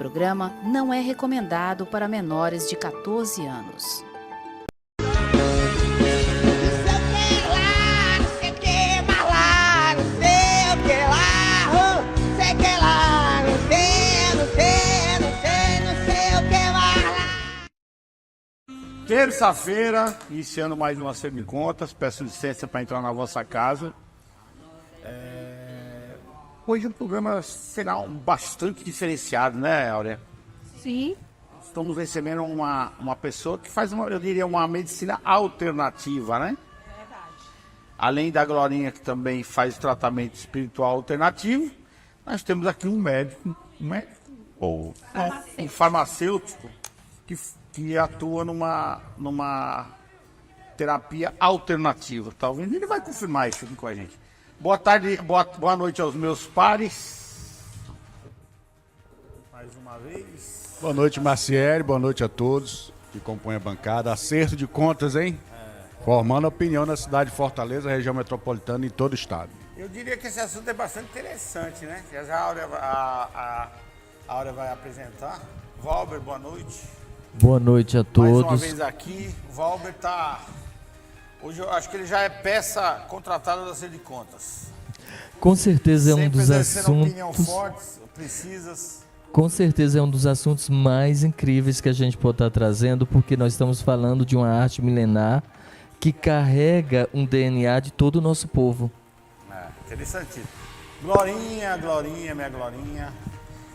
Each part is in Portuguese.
programa não é recomendado para menores de 14 anos. Terça-feira, iniciando mais uma série de contas, peço licença para entrar na vossa casa. Hoje o programa será bastante diferenciado, né, Áurea? Sim. Estamos recebendo uma pessoa que faz, eu diria, uma medicina alternativa, né? Verdade. Além da Glorinha, que também faz tratamento espiritual alternativo, nós temos aqui um médico ou um farmacêutico que atua numa terapia alternativa, tá vendo? Ele vai confirmar isso aqui com a gente. Boa tarde, boa noite aos meus pares. Mais uma vez. Boa noite, Marciere, boa noite a todos que compõem a bancada. Acerto de contas, hein? Formando opinião na cidade de Fortaleza, região metropolitana e todo o estado. Eu diria que esse assunto é bastante interessante, né? Já a Áurea vai apresentar. Valber, boa noite. Boa noite a todos. Mais uma vez aqui, o Valber tá... Hoje eu acho que ele já é peça contratada da série de contas. Com certeza é um Sempre dos exercendo opinião assuntos... fortes, precisas. Com certeza é um dos assuntos mais incríveis que a gente pode estar trazendo, porque nós estamos falando de uma arte milenar que carrega um DNA de todo o nosso povo. Interessante. Glorinha, minha Glorinha.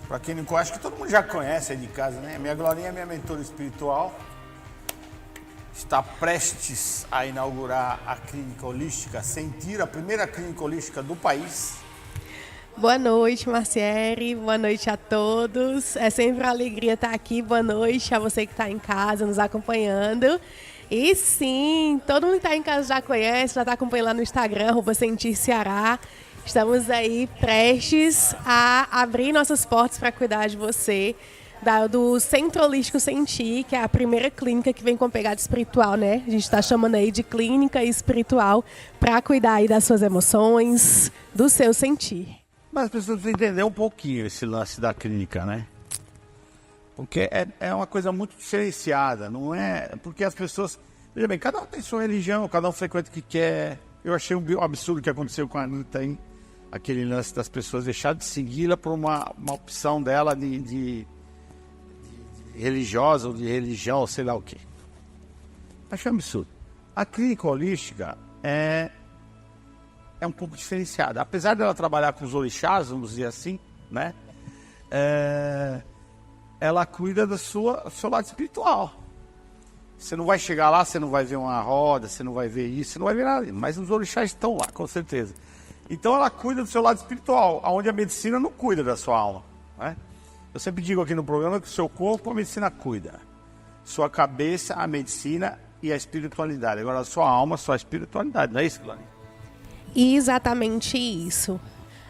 Para quem não conhece, acho que todo mundo já conhece aí de casa, né? Minha Glorinha é minha mentora espiritual. Está prestes a inaugurar a clínica holística Sentir, a primeira clínica holística do país. Boa noite, Marciere. Boa noite a todos. É sempre uma alegria estar aqui. Boa noite a você que está em casa nos acompanhando. E sim, todo mundo que está em casa já conhece, já está acompanhando lá no Instagram, @Sentir Ceará. Estamos aí prestes a abrir nossas portas para cuidar de você, do Centro Holístico Sentir, que é a primeira clínica que vem com pegada espiritual, né? A gente está chamando aí de clínica espiritual para cuidar aí das suas emoções, do seu sentir. Mas as pessoas precisam entender um pouquinho esse lance da clínica, né? Porque é uma coisa muito diferenciada, não é? Porque as pessoas... Veja bem, cada um tem sua religião, cada um frequenta o que quer. Eu achei um absurdo o que aconteceu com a Anitta aí. Aquele lance das pessoas deixarem de segui-la por uma opção dela de religiosa ou de religião, sei lá o quê. Achei um absurdo. A clínica holística é um pouco diferenciada. Apesar dela trabalhar com os orixás, vamos dizer assim, né? Ela cuida do seu lado espiritual. Você não vai chegar lá, você não vai ver uma roda, você não vai ver isso, você não vai ver nada. Mas os orixás estão lá, com certeza. Então ela cuida do seu lado espiritual, onde a medicina não cuida da sua alma, né? Eu sempre digo aqui no programa que o seu corpo a medicina cuida. Sua cabeça, a medicina e a espiritualidade. Agora a sua alma, a sua espiritualidade. Não é isso, Glória? Exatamente isso.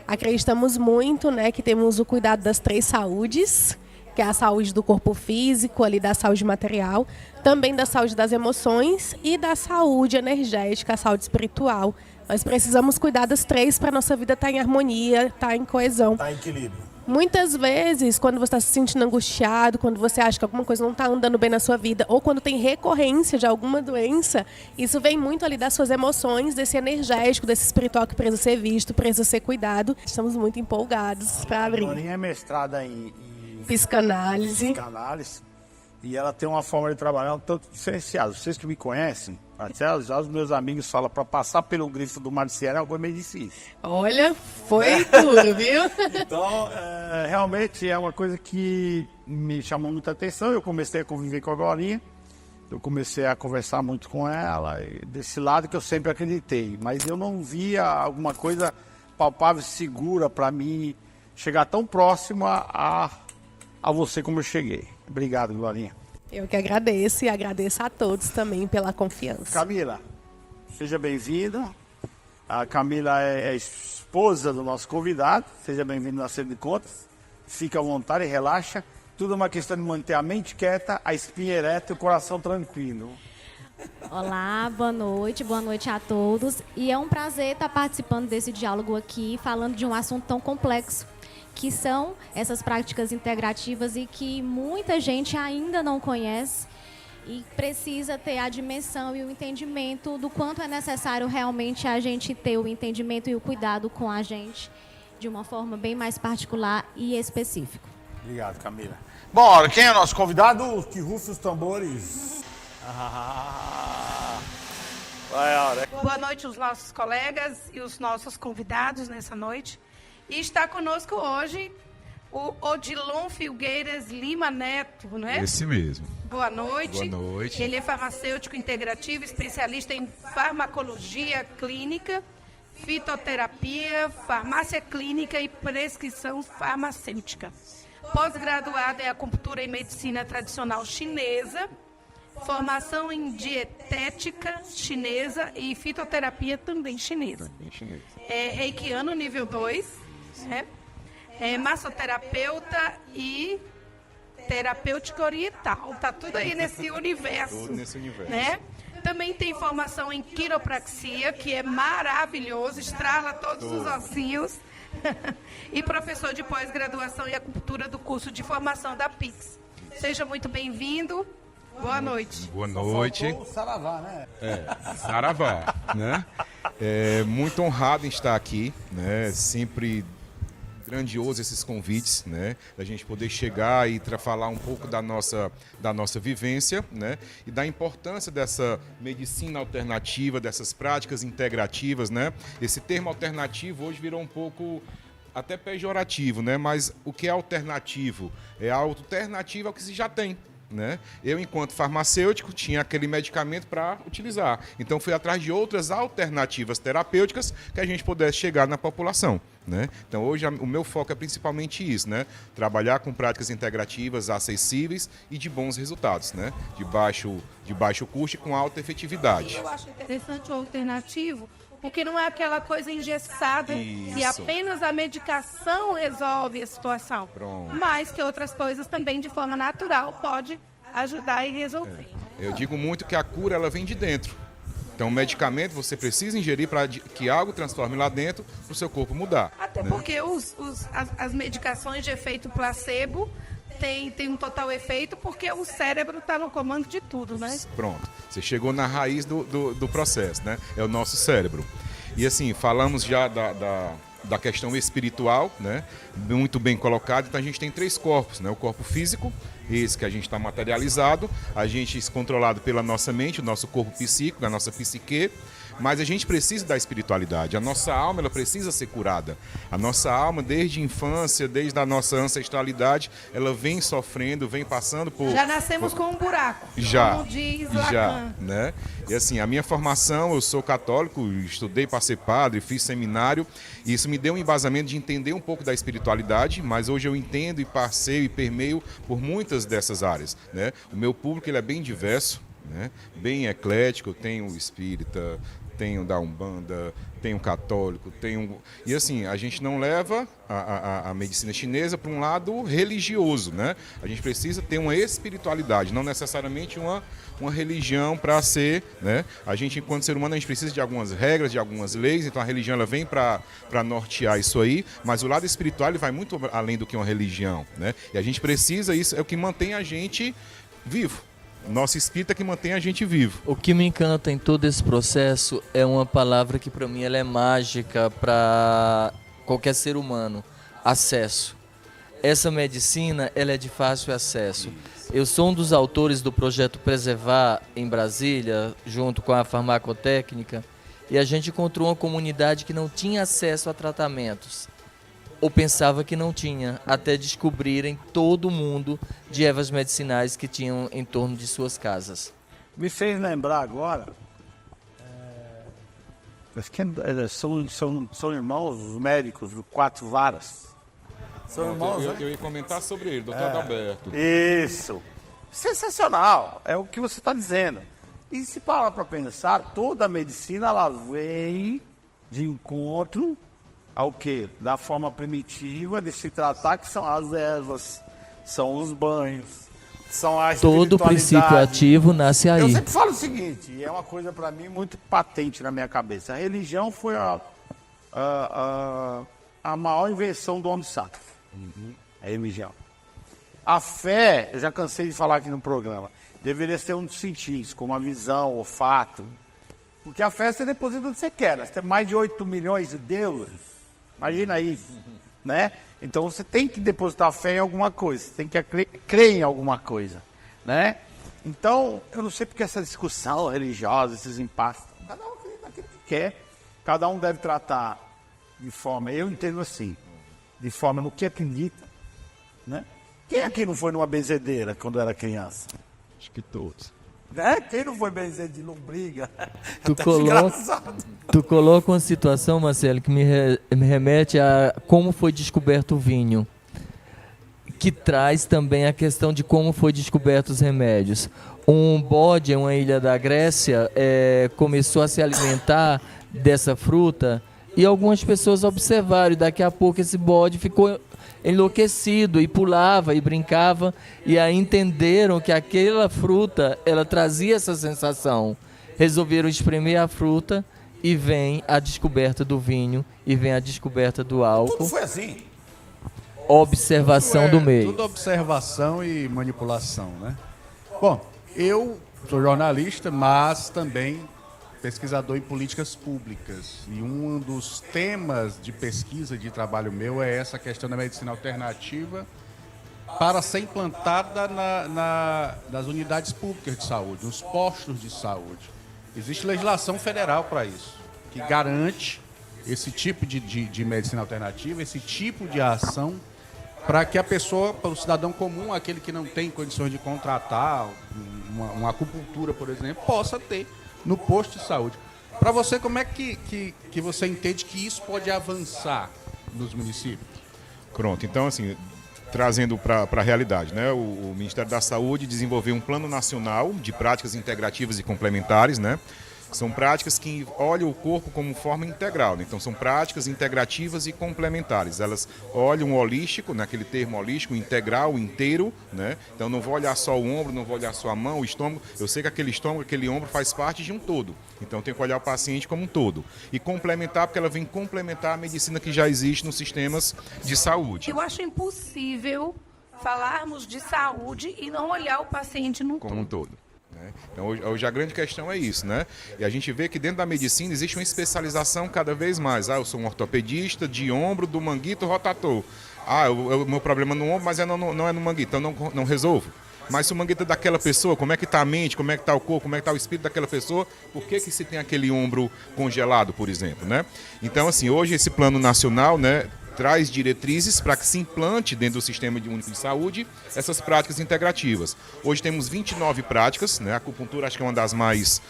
Acreditamos muito, né, que temos o cuidado das 3 saúdes, que é a saúde do corpo físico, ali da saúde material, também da saúde das emoções e da saúde energética, a saúde espiritual. Nós precisamos cuidar das 3 para a nossa vida estar em harmonia, estar em coesão. Está em equilíbrio. Muitas vezes, quando você está se sentindo angustiado, quando você acha que alguma coisa não está andando bem na sua vida, ou quando tem recorrência de alguma doença, isso vem muito ali das suas emoções, desse energético, desse espiritual que precisa ser visto, precisa ser cuidado. Estamos muito empolgados para abrir. A Glorinha é mestrada em Psicanálise. E ela tem uma forma de trabalhar um tanto diferenciada. Vocês que me conhecem, até já os meus amigos falam, para passar pelo grifo do Marciere é algo meio difícil. Olha, foi tudo, viu? Então, realmente é uma coisa que me chamou muita atenção. Eu comecei a conviver com a Glorinha, eu comecei a conversar muito com ela, desse lado que eu sempre acreditei. Mas eu não via alguma coisa palpável, segura para mim chegar tão próximo a você como eu cheguei. Obrigado, Glorinha. Eu que agradeço e agradeço a todos também pela confiança. Camila, seja bem-vinda. A Camila é a esposa do nosso convidado. Seja bem-vinda na Centro de Contas. Fica à vontade e relaxa. Tudo é uma questão de manter a mente quieta, a espinha ereta e o coração tranquilo. Olá, boa noite a todos. E é um prazer estar participando desse diálogo aqui, falando de um assunto tão complexo, que são essas práticas integrativas e que muita gente ainda não conhece e precisa ter a dimensão e o entendimento do quanto é necessário realmente a gente ter o entendimento e o cuidado com a gente de uma forma bem mais particular e específica. Obrigado, Camila. Bom, quem é o nosso convidado? Que rufa os tambores. Vai, hora. Boa noite aos nossos colegas e os nossos convidados nessa noite. E está conosco hoje o Odilon Filgueiras Lima Neto, não é? Esse mesmo. Boa noite. Boa noite. Ele é farmacêutico integrativo, especialista em farmacologia clínica, fitoterapia, farmácia clínica e prescrição farmacêutica. Pós-graduado em acupuntura e medicina tradicional chinesa, formação em dietética chinesa e fitoterapia também chinesa. É reikiano nível 2, né? É massoterapeuta e terapêutica oriental. Tá tudo aí nesse universo. Tudo nesse universo. Né? Também tem formação em quiropraxia, que é maravilhoso, estrala todos os ossinhos. E professor de pós-graduação em acupuntura do curso de formação da PIX. Seja muito bem-vindo. Boa noite. Boa noite. Faltou o Saravá, né? Saravá, né? Muito honrado em estar aqui, né? Sempre grandioso esses convites, né? Da gente poder chegar e falar um pouco da nossa vivência, né? E da importância dessa medicina alternativa, dessas práticas integrativas, né? Esse termo alternativo hoje virou um pouco até pejorativo, né? Mas o que é alternativo? É a alternativa ao que se já tem. Né? Eu, enquanto farmacêutico, tinha aquele medicamento para utilizar. Então, fui atrás de outras alternativas terapêuticas que a gente pudesse chegar na população. Né? Então, hoje, o meu foco é principalmente isso, né? Trabalhar com práticas integrativas acessíveis e de bons resultados, né? De baixo custo e com alta efetividade. Eu acho interessante o alternativo, porque não é aquela coisa engessada que apenas a medicação resolve a situação. Pronto. Mas que outras coisas também, de forma natural, pode ajudar e resolver. Eu digo muito que a cura ela vem de dentro. Então, o medicamento você precisa ingerir para que algo transforme lá dentro para o seu corpo mudar. Até né? porque as medicações de efeito placebo tem um total efeito porque o cérebro está no comando de tudo, né? Pronto, você chegou na raiz do processo, né? É o nosso cérebro. E assim, falamos já da questão espiritual, né? Muito bem colocado. Então a gente tem 3 corpos, né? O corpo físico, esse que a gente está materializado, a gente é controlado pela nossa mente, o nosso corpo psíquico, a nossa psique. Mas a gente precisa da espiritualidade. A nossa alma ela precisa ser curada. A nossa alma, desde a infância, desde a nossa ancestralidade, ela vem sofrendo, vem passando por... Já nascemos com um buraco, Já, como diz Lacan. já, né? E assim, a minha formação, eu sou católico, estudei para ser padre, fiz seminário, e isso me deu um embasamento de entender um pouco da espiritualidade, mas hoje eu entendo e passeio e permeio por muitas dessas áreas, né? O meu público ele é bem diverso, né? Bem eclético, eu tenho o espírita, tenho da Umbanda, tenho católico, tenho... E assim, a gente não leva a medicina chinesa para um lado religioso, né? A gente precisa ter uma espiritualidade, não necessariamente uma religião para ser, né? A gente, enquanto ser humano, a gente precisa de algumas regras, de algumas leis, então a religião ela vem para nortear isso aí, mas o lado espiritual ele vai muito além do que uma religião, né? E a gente precisa, isso é o que mantém a gente vivo. Nosso espírito é que mantém a gente vivo. O que me encanta em todo esse processo é uma palavra que para mim ela é mágica para qualquer ser humano: acesso. Essa medicina ela é de fácil acesso. Eu sou um dos autores do projeto Preservar em Brasília, junto com a farmacotécnica, e a gente encontrou uma comunidade que não tinha acesso a tratamentos. Ou pensava que não tinha, até descobrirem todo mundo de ervas medicinais que tinham em torno de suas casas. Me fez lembrar agora, são irmãos os médicos do Quatro Varas. São irmãos, né? Eu ia comentar sobre ele, doutor Adalberto. Isso. Sensacional, é o que você está dizendo. E se parar para pensar, toda a medicina ela vem de encontro ao quê? Da forma primitiva de se tratar, que são as ervas, são os banhos, são a Todo princípio ativo nasce aí. Eu sempre falo o seguinte, e é uma coisa para mim muito patente na minha cabeça. A religião foi a maior invenção do homem sacro. É religião. A fé, eu já cansei de falar aqui no programa, deveria ser um dos sentidos, como a visão, o olfato. Porque a fé você deposita onde você quer. Você tem mais de 8 milhões de deuses. Imagina isso, né? Então você tem que depositar fé em alguma coisa. Você tem que crer em alguma coisa, né? Então, eu não sei porque essa discussão religiosa, esses impasses. Cada um acredita naquilo que quer. Cada um deve tratar de forma, eu entendo assim, de forma no que acredita, né? Quem aqui não foi numa benzedeira quando era criança? Acho que todos. Né? Quem não foi benzer de lombriga? Tu coloca uma situação, Marcelo, que me remete a como foi descoberto o vinho, que traz também a questão de como foi descoberto os remédios. Um bode em uma ilha da Grécia começou a se alimentar dessa fruta e algumas pessoas observaram, e daqui a pouco esse bode ficou enlouquecido e pulava e brincava, e aí entenderam que aquela fruta, ela trazia essa sensação. Resolveram espremer a fruta e vem a descoberta do vinho e vem a descoberta do álcool. Tudo foi assim. Observação do meio. Tudo observação e manipulação, né? Bom, eu sou jornalista, mas também pesquisador em políticas públas. E um dos temas de pesquisa de trabalho meu é essa questão da medicina alternativa para ser implantada nas unidades públicas de saúde, nos postos de saúde. Existe legislação federal para isso, que garante esse tipo de medicina alternativa, esse tipo de ação, para que a pessoa, para o cidadão comum, aquele que não tem condições de contratar uma acupuntura, por exemplo, possa ter no posto de saúde. Para você, como é que você entende que isso pode avançar nos municípios? Pronto, então assim, trazendo para a realidade, né? O Ministério da Saúde desenvolveu um plano nacional de práticas integrativas e complementares, né? São práticas que olham o corpo como forma integral, né? Então são práticas integrativas e complementares. Elas olham o holístico, naquele termo holístico, integral, inteiro, né? Então não vou olhar só o ombro, não vou olhar só a mão, o estômago. Eu sei que aquele estômago, aquele ombro faz parte de um todo. Então eu tenho que olhar o paciente como um todo. E complementar, porque ela vem complementar a medicina que já existe nos sistemas de saúde. Eu acho impossível falarmos de saúde e não olhar o paciente num Como um todo. Então, hoje a grande questão é isso, né? E a gente vê que dentro da medicina existe uma especialização cada vez mais. Eu sou um ortopedista de ombro do manguito rotator. O meu problema é no ombro, mas não é no manguito, então não resolvo. Mas se o manguito é daquela pessoa, como é que está a mente, como é que está o corpo, como é que está o espírito daquela pessoa, por que se tem aquele ombro congelado, por exemplo, né? Então, assim, hoje esse plano nacional, né, traz diretrizes para que se implante dentro do Sistema Único de Saúde essas práticas integrativas. Hoje temos 29 práticas, né? A acupuntura acho que é uma das mais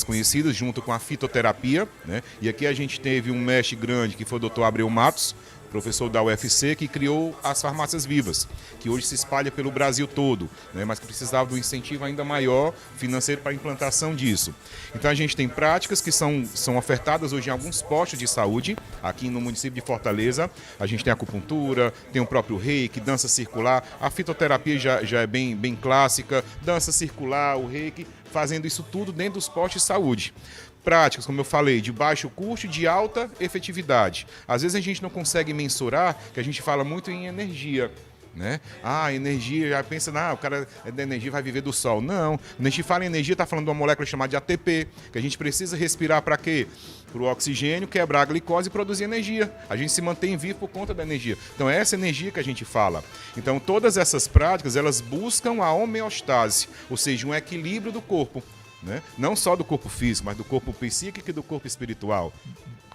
conhecidas, junto com a fitoterapia, né? E aqui a gente teve um mestre grande, que foi o Dr. Abreu Matos, professor da UFC, que criou as farmácias vivas, que hoje se espalha pelo Brasil todo, né, mas que precisava de um incentivo ainda maior financeiro para a implantação disso. Então a gente tem práticas que são ofertadas hoje em alguns postos de saúde, aqui no município de Fortaleza. A gente tem acupuntura, tem o próprio reiki, dança circular, a fitoterapia já é bem clássica, dança circular, o reiki, fazendo isso tudo dentro dos postos de saúde. Práticas, como eu falei, de baixo custo e de alta efetividade. Às vezes a gente não consegue mensurar, que a gente fala muito em energia, né? Energia, já pensa, o cara da energia vai viver do sol. Não, quando a gente fala em energia, está falando de uma molécula chamada de ATP, que a gente precisa respirar para quê? Para o oxigênio, quebrar a glicose e produzir energia. A gente se mantém vivo por conta da energia. Então é essa energia que a gente fala. Então todas essas práticas, elas buscam a homeostase, ou seja, um equilíbrio do corpo. Né? Não só do corpo físico, mas do corpo psíquico e do corpo espiritual.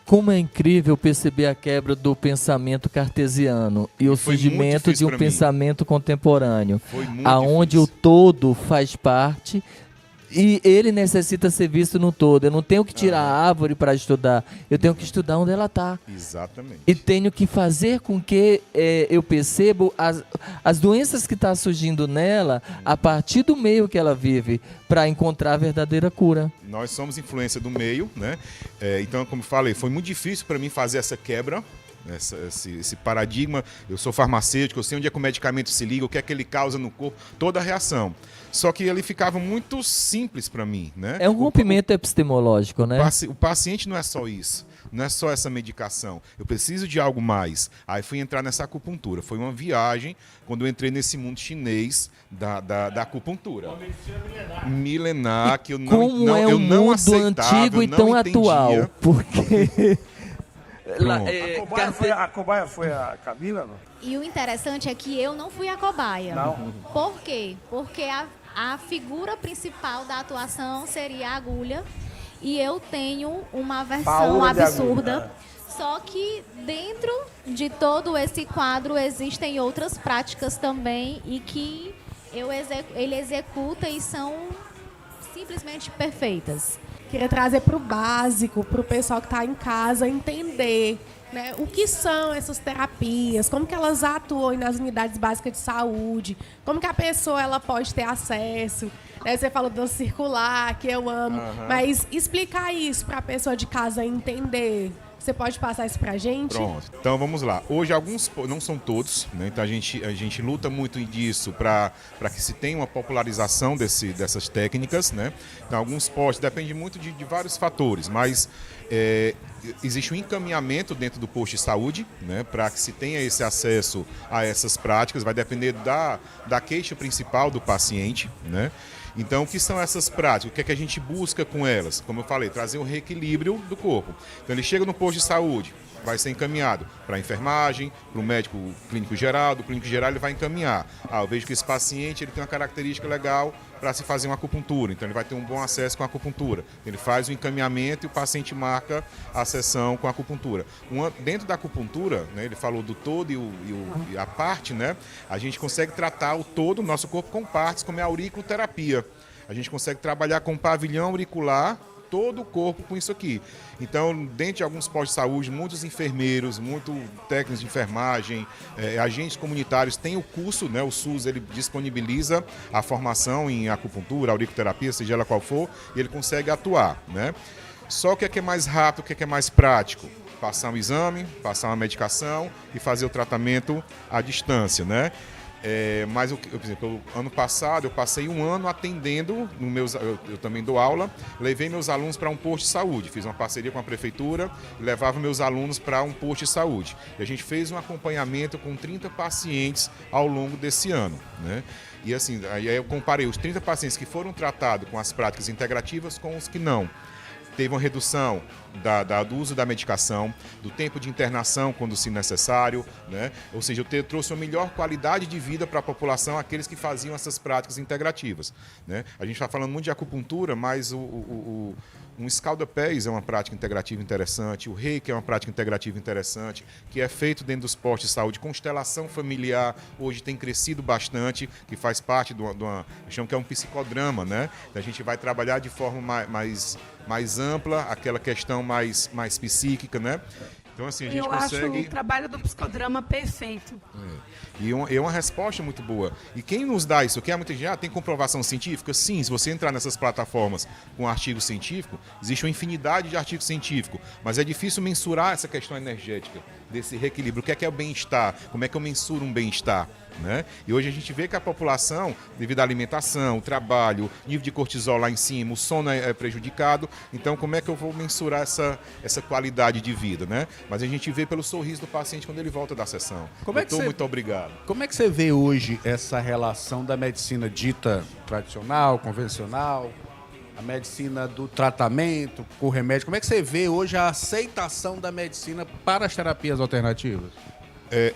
Como é incrível perceber a quebra do pensamento cartesiano e o surgimento de um pensamento contemporâneo, aonde o todo faz parte e ele necessita ser visto no todo. Eu não tenho que tirar a árvore para estudar, eu tenho que estudar onde ela está. Exatamente. E tenho que fazer com que eu perceba as doenças que estão surgindo nela a partir do meio que ela vive, para encontrar a verdadeira cura. Nós somos influência do meio, né? Então, como eu falei, foi muito difícil para mim fazer essa quebra, esse paradigma. Eu sou farmacêutico, eu sei onde é que o medicamento se liga, o que é que ele causa no corpo, toda a reação. Só que ele ficava muito simples para mim, né? É um rompimento epistemológico, né? O paciente não é só isso. não é só essa medicação, eu preciso de algo mais. Aí fui entrar nessa acupuntura. Foi uma viagem quando eu entrei nesse mundo chinês da acupuntura. Uma medicina milenar, que eu não, Como não, é eu um não mundo aceitava, antigo eu e não tão entendia. atual? Porque... Pronto. A cobaia foi a Camila, não? E o interessante é que eu não fui a cobaia. Não. Por quê? Porque a figura principal da atuação seria a agulha e eu tenho uma versão Paola de absurda. agulha. Só que dentro de todo esse quadro existem outras práticas também e que ele executa e são simplesmente perfeitas. Queria trazer para o básico, para o pessoal que está em casa entender, né, o que são essas terapias, como que elas atuam nas unidades básicas de saúde, como que a pessoa ela pode ter acesso. Né? Você falou do circular, que eu amo, mas explicar isso para a pessoa de casa entender. Você pode passar isso pra gente? Pronto. Então vamos lá. Hoje alguns, não são todos, né? Então a gente luta muito disso para que se tenha uma popularização dessas técnicas, né? Então alguns postos, depende muito de vários fatores, mas existe um encaminhamento dentro do posto de saúde, né? Para que se tenha esse acesso a essas práticas, vai depender da queixa principal do paciente, né? Então, o que são essas práticas? O que é que a gente busca com elas? Como eu falei, trazer um reequilíbrio do corpo. Então, ele chega no posto de saúde, vai ser encaminhado para a enfermagem, para o médico clínico geral. Do clínico geral, ele vai encaminhar. Eu vejo que esse paciente ele tem uma característica legal para se fazer uma acupuntura. Então, ele vai ter um bom acesso com a acupuntura. Ele faz o encaminhamento e o paciente marca a sessão com a acupuntura. Dentro da acupuntura, né, ele falou do todo e a parte, né? A gente consegue tratar o todo do nosso corpo com partes, como é a auriculoterapia. A gente consegue trabalhar com pavilhão auricular, todo o corpo com isso aqui. Então, dentro de alguns postos de saúde, muitos enfermeiros, muitos técnicos de enfermagem, agentes comunitários têm o curso, né? O SUS ele disponibiliza a formação em acupuntura, auriculoterapia, seja ela qual for, e ele consegue atuar, né? Só o que é mais rápido, o que é mais prático? Passar um exame, passar uma medicação e fazer o tratamento à distância, né? Mas, por exemplo, ano passado eu passei um ano atendendo, eu também dou aula, levei meus alunos para um posto de saúde, fiz uma parceria com a prefeitura e levava meus alunos para um posto de saúde. E a gente fez um acompanhamento com 30 pacientes ao longo desse ano, né? E assim, aí eu comparei os 30 pacientes que foram tratados com as práticas integrativas com os que não. Teve uma redução do uso da medicação, do tempo de internação quando se necessário, né? Ou seja, eu trouxe uma melhor qualidade de vida para a população, aqueles que faziam essas práticas integrativas, né? A gente está falando muito de acupuntura, mas um escalda-pés é uma prática integrativa interessante, o reiki é uma prática integrativa interessante, que é feito dentro dos postos de saúde. Constelação familiar hoje tem crescido bastante, que faz parte de uma chamo que é um psicodrama, né? A gente vai trabalhar de forma mais ampla, aquela questão mais psíquica, né? Então, assim, a gente consegue... acho o trabalho do psicodrama perfeito. E é uma resposta muito boa. E quem nos dá isso? Que muita gente tem comprovação científica? Sim, se você entrar nessas plataformas com artigo científico, existe uma infinidade de artigos científicos, mas é difícil mensurar essa questão energética, desse reequilíbrio. O que é o bem-estar? Como é que eu mensuro um bem-estar? Né? E hoje a gente vê que a população, devido à alimentação, o trabalho, nível de cortisol lá em cima, o sono é prejudicado. Então, como é que eu vou mensurar essa qualidade de vida, né? Mas a gente vê pelo sorriso do paciente quando ele volta da sessão. Muito obrigado. Como é que você vê hoje essa relação da medicina dita tradicional, convencional, a medicina do tratamento, com remédio? Como é que você vê hoje a aceitação da medicina para as terapias alternativas?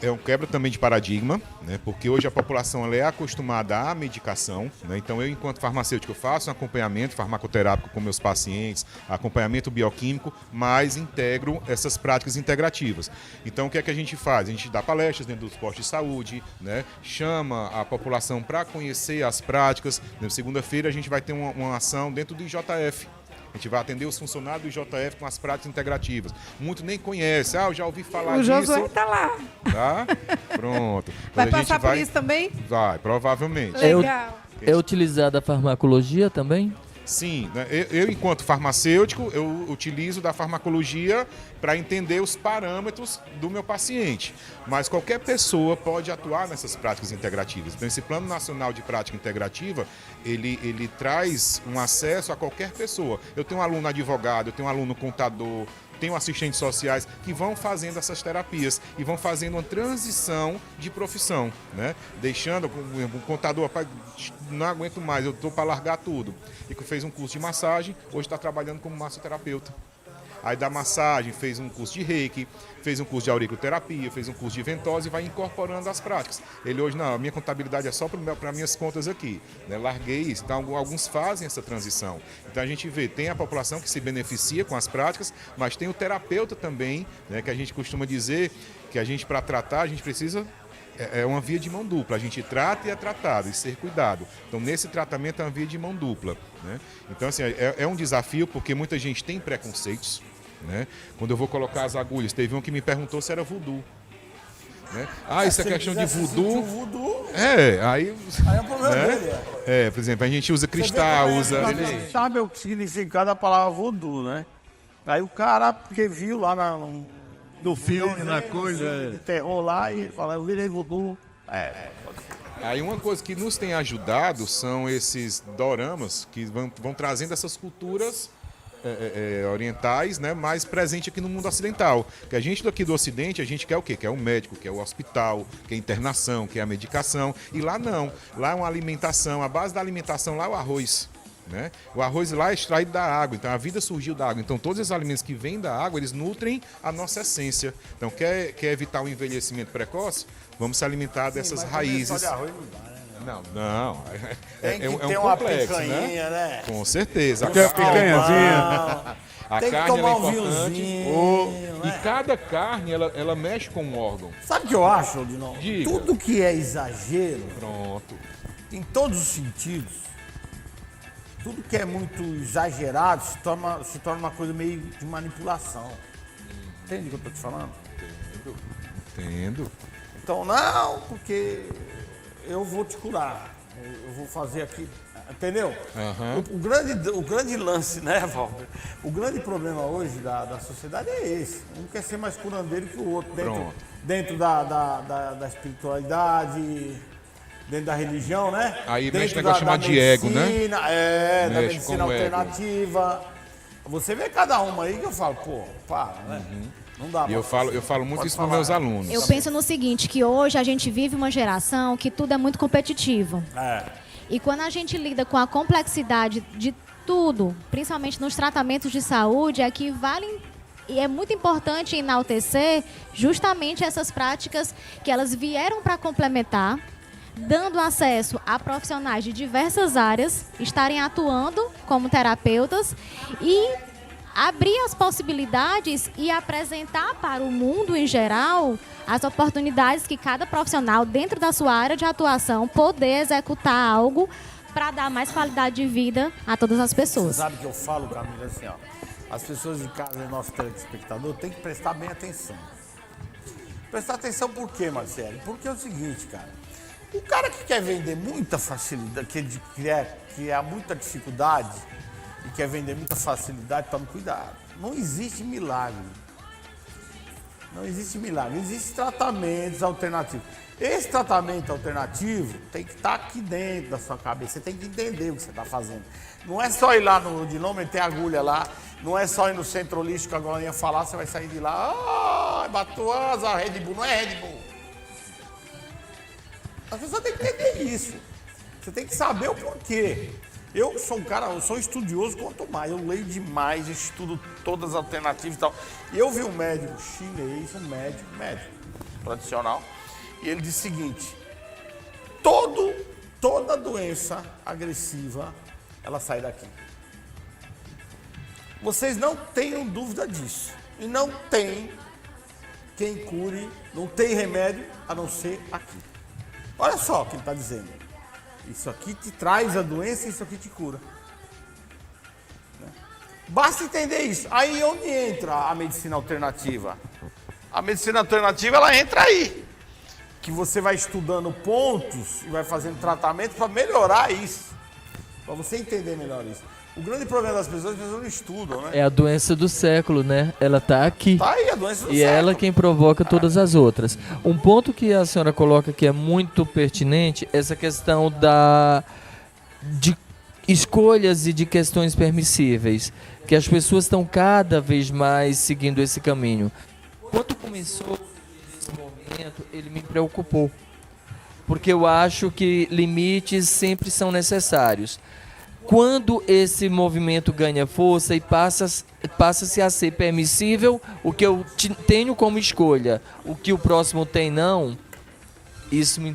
É um quebra também de paradigma, né? Porque hoje a população ela é acostumada à medicação, né? Então eu, enquanto farmacêutico, eu faço um acompanhamento farmacoterápico com meus pacientes, acompanhamento bioquímico, mas integro essas práticas integrativas. Então o que é que a gente faz? A gente dá palestras dentro dos postos de saúde, né? Chama a população para conhecer as práticas. Na segunda-feira a gente vai ter uma ação dentro do IJF. A gente vai atender os funcionários do IJF com as práticas integrativas. Muito nem conhece. Eu já ouvi falar disso. O Josué está lá. Tá? Pronto. Vai passar por isso também? Vai, provavelmente. Legal. É utilizada a farmacologia também? Sim, né? Eu, enquanto farmacêutico, eu utilizo da farmacologia para entender os parâmetros do meu paciente. Mas qualquer pessoa pode atuar nessas práticas integrativas. Então, esse Plano Nacional de Prática Integrativa, ele traz um acesso a qualquer pessoa. Eu tenho um aluno advogado, eu tenho um aluno contador, tenho assistentes sociais que vão fazendo essas terapias e vão fazendo uma transição de profissão, né? Deixando o contador, rapaz, não aguento mais, eu estou para largar tudo. E que fez um curso de massagem, hoje está trabalhando como massoterapeuta. Aí da massagem, fez um curso de reiki, fez um curso de auriculoterapia, fez um curso de ventose e vai incorporando as práticas. Ele hoje, não, a minha contabilidade é só para minhas contas aqui, né? Larguei isso. Então, alguns fazem essa transição. Então a gente vê, tem a população que se beneficia com as práticas, mas tem o terapeuta também, né? Que a gente costuma dizer que a gente, para tratar, a gente precisa... É uma via de mão dupla, a gente trata e é tratado, e ser cuidado. Então, nesse tratamento é uma via de mão dupla, né? Então, assim, é um desafio, porque muita gente tem preconceitos, né? Quando eu vou colocar as agulhas, teve um que me perguntou se era voodoo, né? Isso é questão de voodoo. Aí é o problema dele. Por exemplo, a gente usa cristal, usa... Sabe o significado da palavra voodoo, né? Aí o cara, porque viu lá no filme, na coisa, terror lá e fala, eu virei voodoo. Aí uma coisa que nos tem ajudado são esses doramas que vão trazendo essas culturas orientais, né, mais presente aqui no mundo ocidental. Que a gente daqui do Ocidente, a gente quer o quê? Quer o médico, quer o hospital, quer a internação, quer a medicação. E lá não. Lá é uma alimentação. A base da alimentação lá é o arroz. Né? O arroz lá é extraído da água, então a vida surgiu da água. Então todos os alimentos que vêm da água, eles nutrem a nossa essência. Então quer evitar o envelhecimento precoce? Vamos se alimentar dessas raízes. Só de arroz não dá, né? Não. Tem que um ter uma complexo, picanha, né? Com certeza. Tem picanhazinha. A Tem que carne tomar ela é um importante. vinhozinho, E né? cada carne, ela mexe com um órgão. Sabe o que eu acho, Odinão? Diga. Tudo que é exagero, Pronto. em todos os sentidos, tudo que é muito exagerado se torna uma coisa meio de manipulação. Entende o que eu estou te falando? Entendo. Então, não, porque eu vou te curar. Eu vou fazer aqui. Entendeu? O grande lance, né, Walter? O grande problema hoje da sociedade é esse. Um quer ser mais curandeiro que o outro. Dentro da espiritualidade, dentro da religião, né? Aí dentro mexe com o negócio chamado de ego, né? Da Mexe medicina com o ego. alternativa. Você vê cada uma aí que eu falo, pô, para, né? Não dá. E eu falo muito Pode isso para falar. meus alunos. Eu penso no seguinte, que hoje a gente vive uma geração que tudo é muito competitivo. E quando a gente lida com a complexidade de tudo, principalmente nos tratamentos de saúde, é que e é muito importante enaltecer justamente essas práticas que elas vieram para complementar, dando acesso a profissionais de diversas áreas, estarem atuando como terapeutas e abrir as possibilidades e apresentar para o mundo em geral as oportunidades que cada profissional, dentro da sua área de atuação, poder executar algo para dar mais qualidade de vida a todas as pessoas. Você sabe que eu falo, Camila, assim, ó, as pessoas de casa e nosso telespectador têm que prestar bem atenção. Prestar atenção por quê, Marcelo? Porque é o seguinte, cara, o cara que quer vender muita facilidade, que criar muita dificuldade e quer vender muita facilidade, tome cuidado. Não existe milagre. Não existe milagre. Existem tratamentos alternativos. Esse tratamento alternativo tem que estar aqui dentro da sua cabeça. Você tem que entender o que você está fazendo. Não é só ir lá no Odinão, meter a agulha lá. Não é só ir no centro holístico, agora ia falar, você vai sair de lá. Bateu asa, Red Bull. Não é Red Bull. As pessoas têm que entender isso. Você tem que saber o porquê. Eu sou um cara, eu sou estudioso quanto mais. Eu leio demais, estudo todas as alternativas e tal. E eu vi um médico chinês, um médico tradicional, e ele disse o seguinte: toda doença agressiva, ela sai daqui. Vocês não tenham dúvida disso. E não tem quem cure, não tem remédio a não ser aqui. Olha só o que ele está dizendo. Isso aqui te traz a doença e isso aqui te cura. Basta entender isso. Aí onde entra a medicina alternativa? A medicina alternativa, ela entra aí. Que você vai estudando pontos e vai fazendo tratamento para melhorar isso. Para você entender melhor isso. O grande problema das pessoas é que as pessoas não estudam, né? É a doença do século, né? Ela tá aqui. Tá aí a doença do E século. ela quem provoca todas as outras. Um ponto que a senhora coloca que é muito pertinente, essa questão de escolhas e de questões permissíveis, que as pessoas estão cada vez mais seguindo esse caminho. Quando começou esse movimento, ele me preocupou, porque eu acho que limites sempre são necessários. Quando esse movimento ganha força e passa-se a ser permissível, o que eu tenho como escolha, o que o próximo tem não, isso me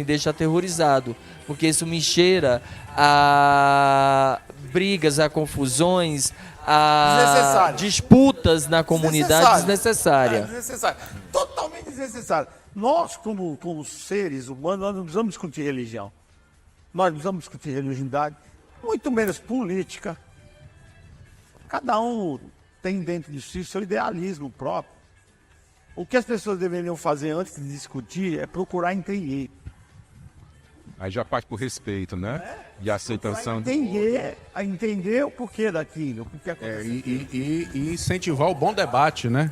deixa aterrorizado, porque isso me cheira a brigas, a confusões, a disputas na comunidade desnecessárias. Desnecessário. Totalmente desnecessário. Nós, como seres humanos, nós não precisamos discutir religião. Nós não precisamos discutir religiosidade, muito menos política. Cada um tem dentro de si seu idealismo próprio. O que as pessoas deveriam fazer antes de discutir é procurar entender. Aí já parte por respeito, né? E aceitação. Entender o porquê daquilo. O que aconteceu. E incentivar o bom debate, né?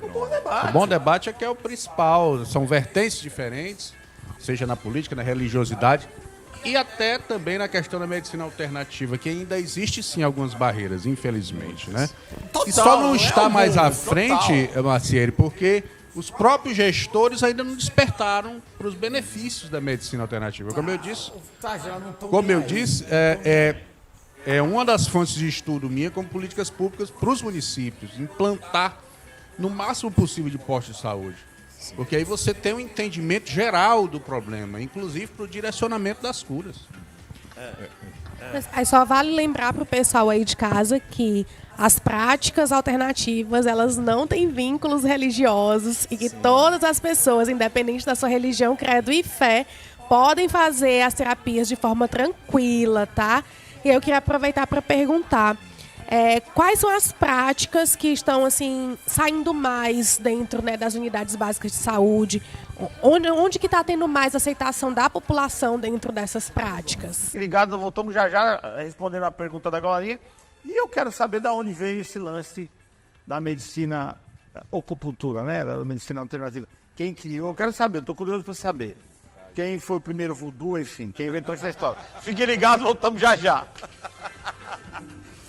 O bom debate é que é o principal. São vertentes diferentes, seja na política, na religiosidade e até também na questão da medicina alternativa, que ainda existe sim algumas barreiras, infelizmente, né? Total, e só não é está algum, mais à total. frente, Marcieri, porque os próprios gestores ainda não despertaram para os benefícios da medicina alternativa. Como eu disse, é uma das fontes de estudo minha como políticas públicas para os municípios, implantar no máximo possível de postos de saúde. Porque aí você tem um entendimento geral do problema, inclusive para o direcionamento das curas. Mas aí só vale lembrar para o pessoal aí de casa que as práticas alternativas, elas não têm vínculos religiosos e que todas as pessoas, independente da sua religião, credo e fé, podem fazer as terapias de forma tranquila, tá? E eu queria aproveitar para perguntar, quais são as práticas que estão assim saindo mais dentro, né, das unidades básicas de saúde? Onde que está tendo mais aceitação da população dentro dessas práticas? Ligado, voltamos já respondendo a pergunta da Glorinha. E eu quero saber de onde veio esse lance da medicina acupuntura, né? Da medicina alternativa. Quem criou? Eu quero saber, eu estou curioso para saber. Quem foi o primeiro voodoo, enfim, quem inventou essa história. Fique ligado, voltamos já.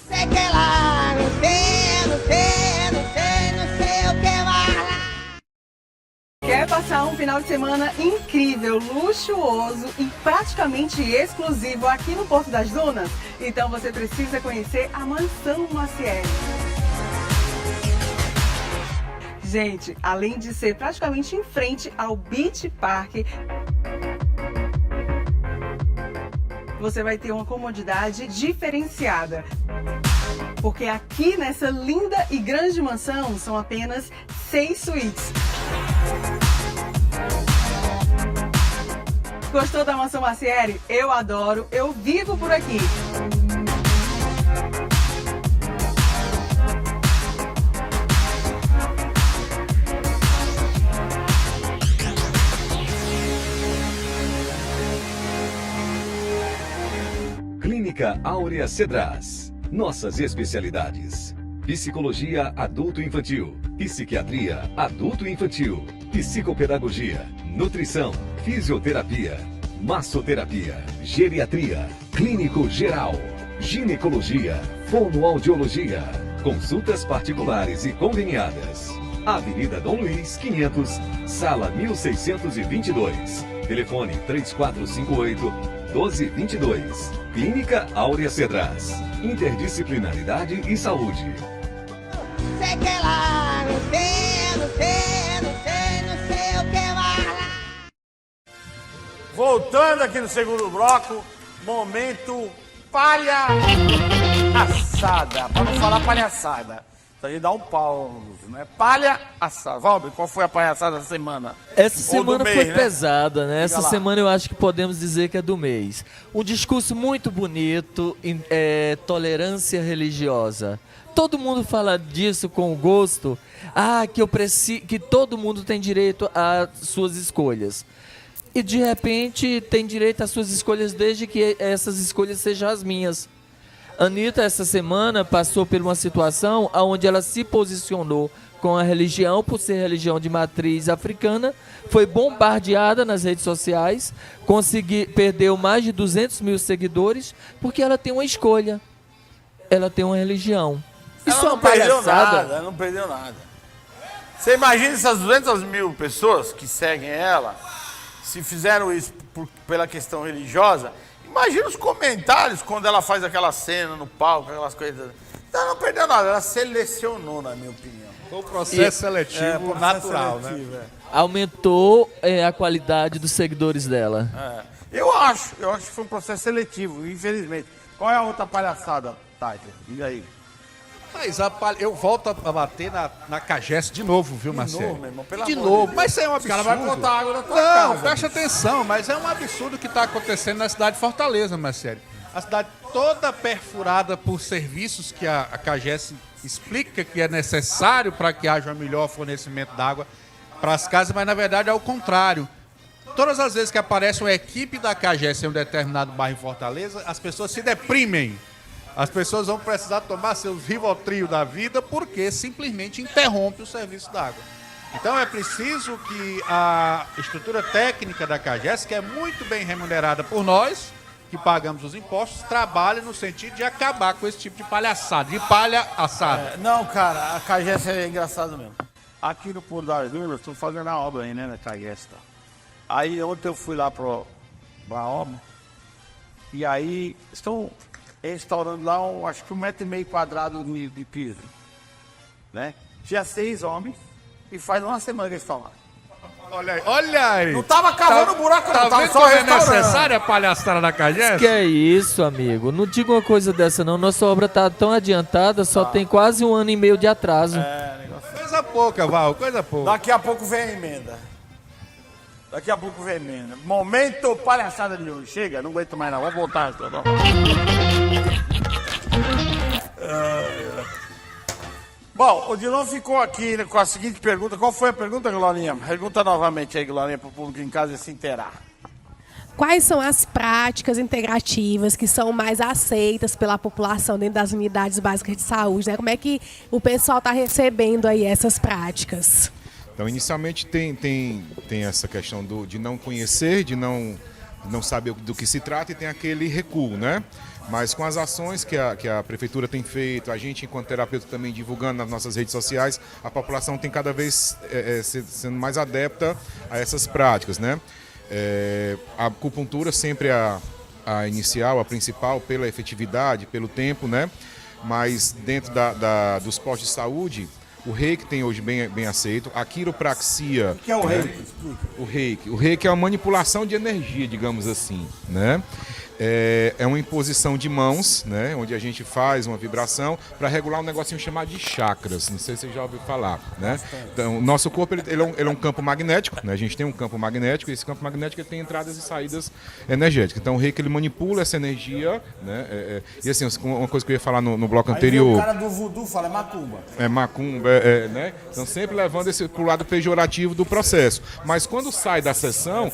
Sei que lá, não sei o que vai lá. Quer passar um final de semana incrível, luxuoso e praticamente exclusivo aqui no Porto das Dunas? Então você precisa conhecer a Mansão Maciel. Gente, além de ser praticamente em frente ao Beach Park, você vai ter uma comodidade diferenciada. Porque aqui nessa linda e grande mansão são apenas 6 suítes. Gostou da Mansão Maciel? Eu adoro, eu vivo por aqui. Clínica Áurea Cedras. Nossas especialidades: psicologia adulto-infantil, psiquiatria adulto-infantil, psicopedagogia, nutrição, fisioterapia, massoterapia, geriatria, clínico geral, ginecologia, fonoaudiologia, consultas particulares e conveniadas. Avenida Dom Luiz, 500, sala 1622. Telefone 3458-1222. Clínica Áurea Cedras. Interdisciplinaridade e saúde. Sei que lá, não sei o que vai lá. Voltando aqui no segundo bloco, momento palhaçada. Para não falar palhaçada. Isso aí dá um pau, né? Palhaçada. Valber, qual foi a palhaçada da semana? Essa semana mês, foi né? pesada, né? Essa Diga lá. semana eu acho que podemos dizer que é do mês. Um discurso muito bonito, tolerância religiosa. Todo mundo fala disso com gosto. Que todo mundo tem direito às suas escolhas. E de repente tem direito às suas escolhas desde que essas escolhas sejam as minhas. Anitta, essa semana, passou por uma situação onde ela se posicionou com a religião, por ser religião de matriz africana, foi bombardeada nas redes sociais, perdeu mais de 200 mil seguidores, porque ela tem uma escolha, ela tem uma religião. Isso Ela é não uma perdeu palhaçada. nada, ela não perdeu nada. Você imagina essas 200 mil pessoas que seguem ela, se fizeram isso pela questão religiosa, imagina os comentários quando ela faz aquela cena no palco, aquelas coisas. Então ela não perdeu nada, ela selecionou, na minha opinião. Foi um processo seletivo processo natural, seletivo, né? Aumentou a qualidade dos seguidores dela. Eu acho que foi um processo seletivo, infelizmente. Qual é a outra palhaçada, Taiter? Diga aí. Mas eu volto a bater na Cagés de novo, viu, Marcelo? novo, meu irmão, pelo De amor de novo, Deus. mas isso é um Os absurdo. caras vão botar água na tua Não, casa, presta bicho. atenção, mas é um absurdo que está acontecendo na cidade de Fortaleza, Marcelo. A cidade toda perfurada por serviços que a Cagés explica que é necessário para que haja um melhor fornecimento d'água para as casas, mas na verdade é o contrário. Todas as vezes que aparece uma equipe da Cagés em um determinado bairro em Fortaleza, as pessoas se deprimem. As pessoas vão precisar tomar seus Rivotril da vida porque simplesmente interrompe o serviço d'água. Então é preciso que a estrutura técnica da Cagés, que é muito bem remunerada por nós, que pagamos os impostos, trabalhe no sentido de acabar com esse tipo de palhaçada, de palha assada. Não, cara, a Cagés é engraçado mesmo. Aqui no Porto das Dunas, estão fazendo a obra aí, né, na Cagés. Tá? Aí ontem eu fui lá pra obra, e aí estão restaurando lá, acho que 1,5 metro quadrado de piso, né? Tinha 6 homens e faz uma semana que eles estão lá. Olha aí. Não tava cavando buraco, não, tava vendo só como é restaurando. necessária a palhaçada da Cagés? Que é isso, amigo? Não diga uma coisa dessa, não. Nossa obra tá tão adiantada, só tem quase 1 ano e meio de atraso. Coisa pouca, Val, coisa pouca. Daqui a pouco vem a emenda. Momento palhaçada de hoje. Chega, não aguento mais não. Vamos voltar. Bom, o Dilon ficou aqui com a seguinte pergunta. Qual foi a pergunta, Glorinha? Pergunta novamente aí, Glorinha, para o público em casa se inteirar. Quais são as práticas integrativas que são mais aceitas pela população dentro das unidades básicas de saúde, né? Como é que o pessoal está recebendo aí essas práticas? Então, inicialmente tem essa questão de não conhecer, de não saber do que se trata e tem aquele recuo, né? Mas com as ações que a Prefeitura tem feito, a gente, enquanto terapeuta, também divulgando nas nossas redes sociais, a população tem cada vez sendo mais adepta a essas práticas, né? A acupuntura sempre a inicial, a principal, pela efetividade, pelo tempo, né? Mas dentro dos postos de saúde, o reiki tem hoje bem aceito. A quiropraxia... O que é o reiki? Explica. O reiki é uma manipulação de energia, digamos assim, né? É uma imposição de mãos, né? Onde a gente faz uma vibração para regular um negocinho chamado de chakras. Não sei se você já ouviu falar, né? Então, o nosso corpo ele é um campo magnético, né? A gente tem um campo magnético e esse campo magnético ele tem entradas e saídas energéticas. Então o reiki ele manipula essa energia, né? E assim, uma coisa que eu ia falar no bloco anterior... Aí o cara do voodoo fala, é macumba. É macumba, né? Então sempre levando esse pro lado pejorativo do processo. Mas quando sai da sessão,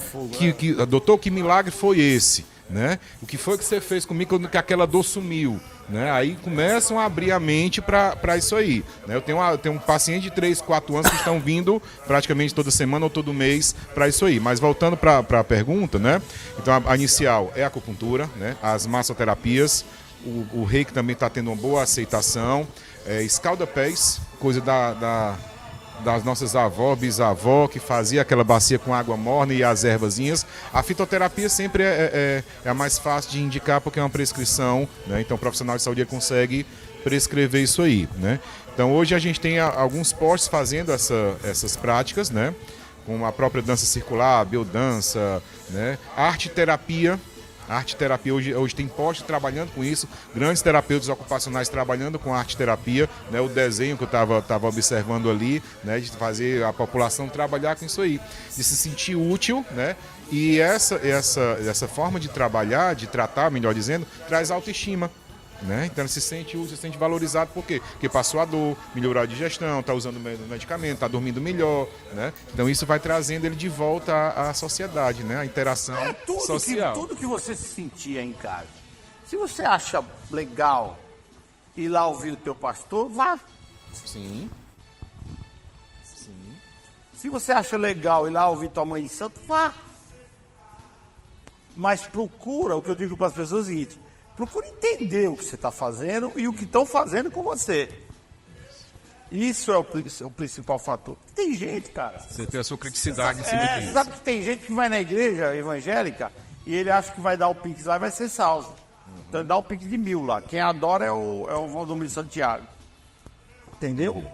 doutor, que milagre foi esse? Né? O que foi que você fez comigo quando aquela dor sumiu? Né? Aí começam a abrir a mente para isso aí. Né? Eu tenho um paciente de 3, 4 anos que estão vindo praticamente toda semana ou todo mês para isso aí. Mas voltando para a pergunta, né? Então a inicial é a acupuntura, né? As massoterapias, o reiki também está tendo uma boa aceitação, escalda-pés, coisa das nossas avó, bisavó, que fazia aquela bacia com água morna e as ervazinhas. A fitoterapia sempre é a mais fácil de indicar porque é uma prescrição, né? Então o profissional de saúde consegue prescrever isso aí, né? Então hoje a gente tem alguns postos fazendo essas práticas, né? Com a própria dança circular, a biodança, né? A arte-terapia. A arte-terapia hoje tem postos trabalhando com isso, grandes terapeutas ocupacionais trabalhando com a arte-terapia, né? O desenho que eu estava observando ali, né? De fazer a população trabalhar com isso aí, de se sentir útil, né? E essa forma de trabalhar, de tratar, melhor dizendo, traz autoestima. Né? Então ele se sente útil, se sente valorizado, por quê? Porque passou a dor, melhorou a digestão, está usando medicamento, está dormindo melhor, né? Então isso vai trazendo ele de volta à sociedade, né? A interação social. Tudo que você se sentia em casa. Se você acha legal ir lá ouvir o teu pastor, vá. Sim. Se você acha legal ir lá ouvir tua mãe de santo, vá. Mas procura, o que eu digo para as pessoas é o seguinte, procura entender o que você está fazendo e o que estão fazendo com você. Isso é o principal fator. Tem gente, cara. Você tem a sua criticidade em cima Você disso. sabe que tem gente que vai na igreja evangélica e ele acha que vai dar o pix lá e vai ser salvo. Então ele dá o pix de 1.000 lá. Quem adora é o Valdomiro Santiago. Entendeu?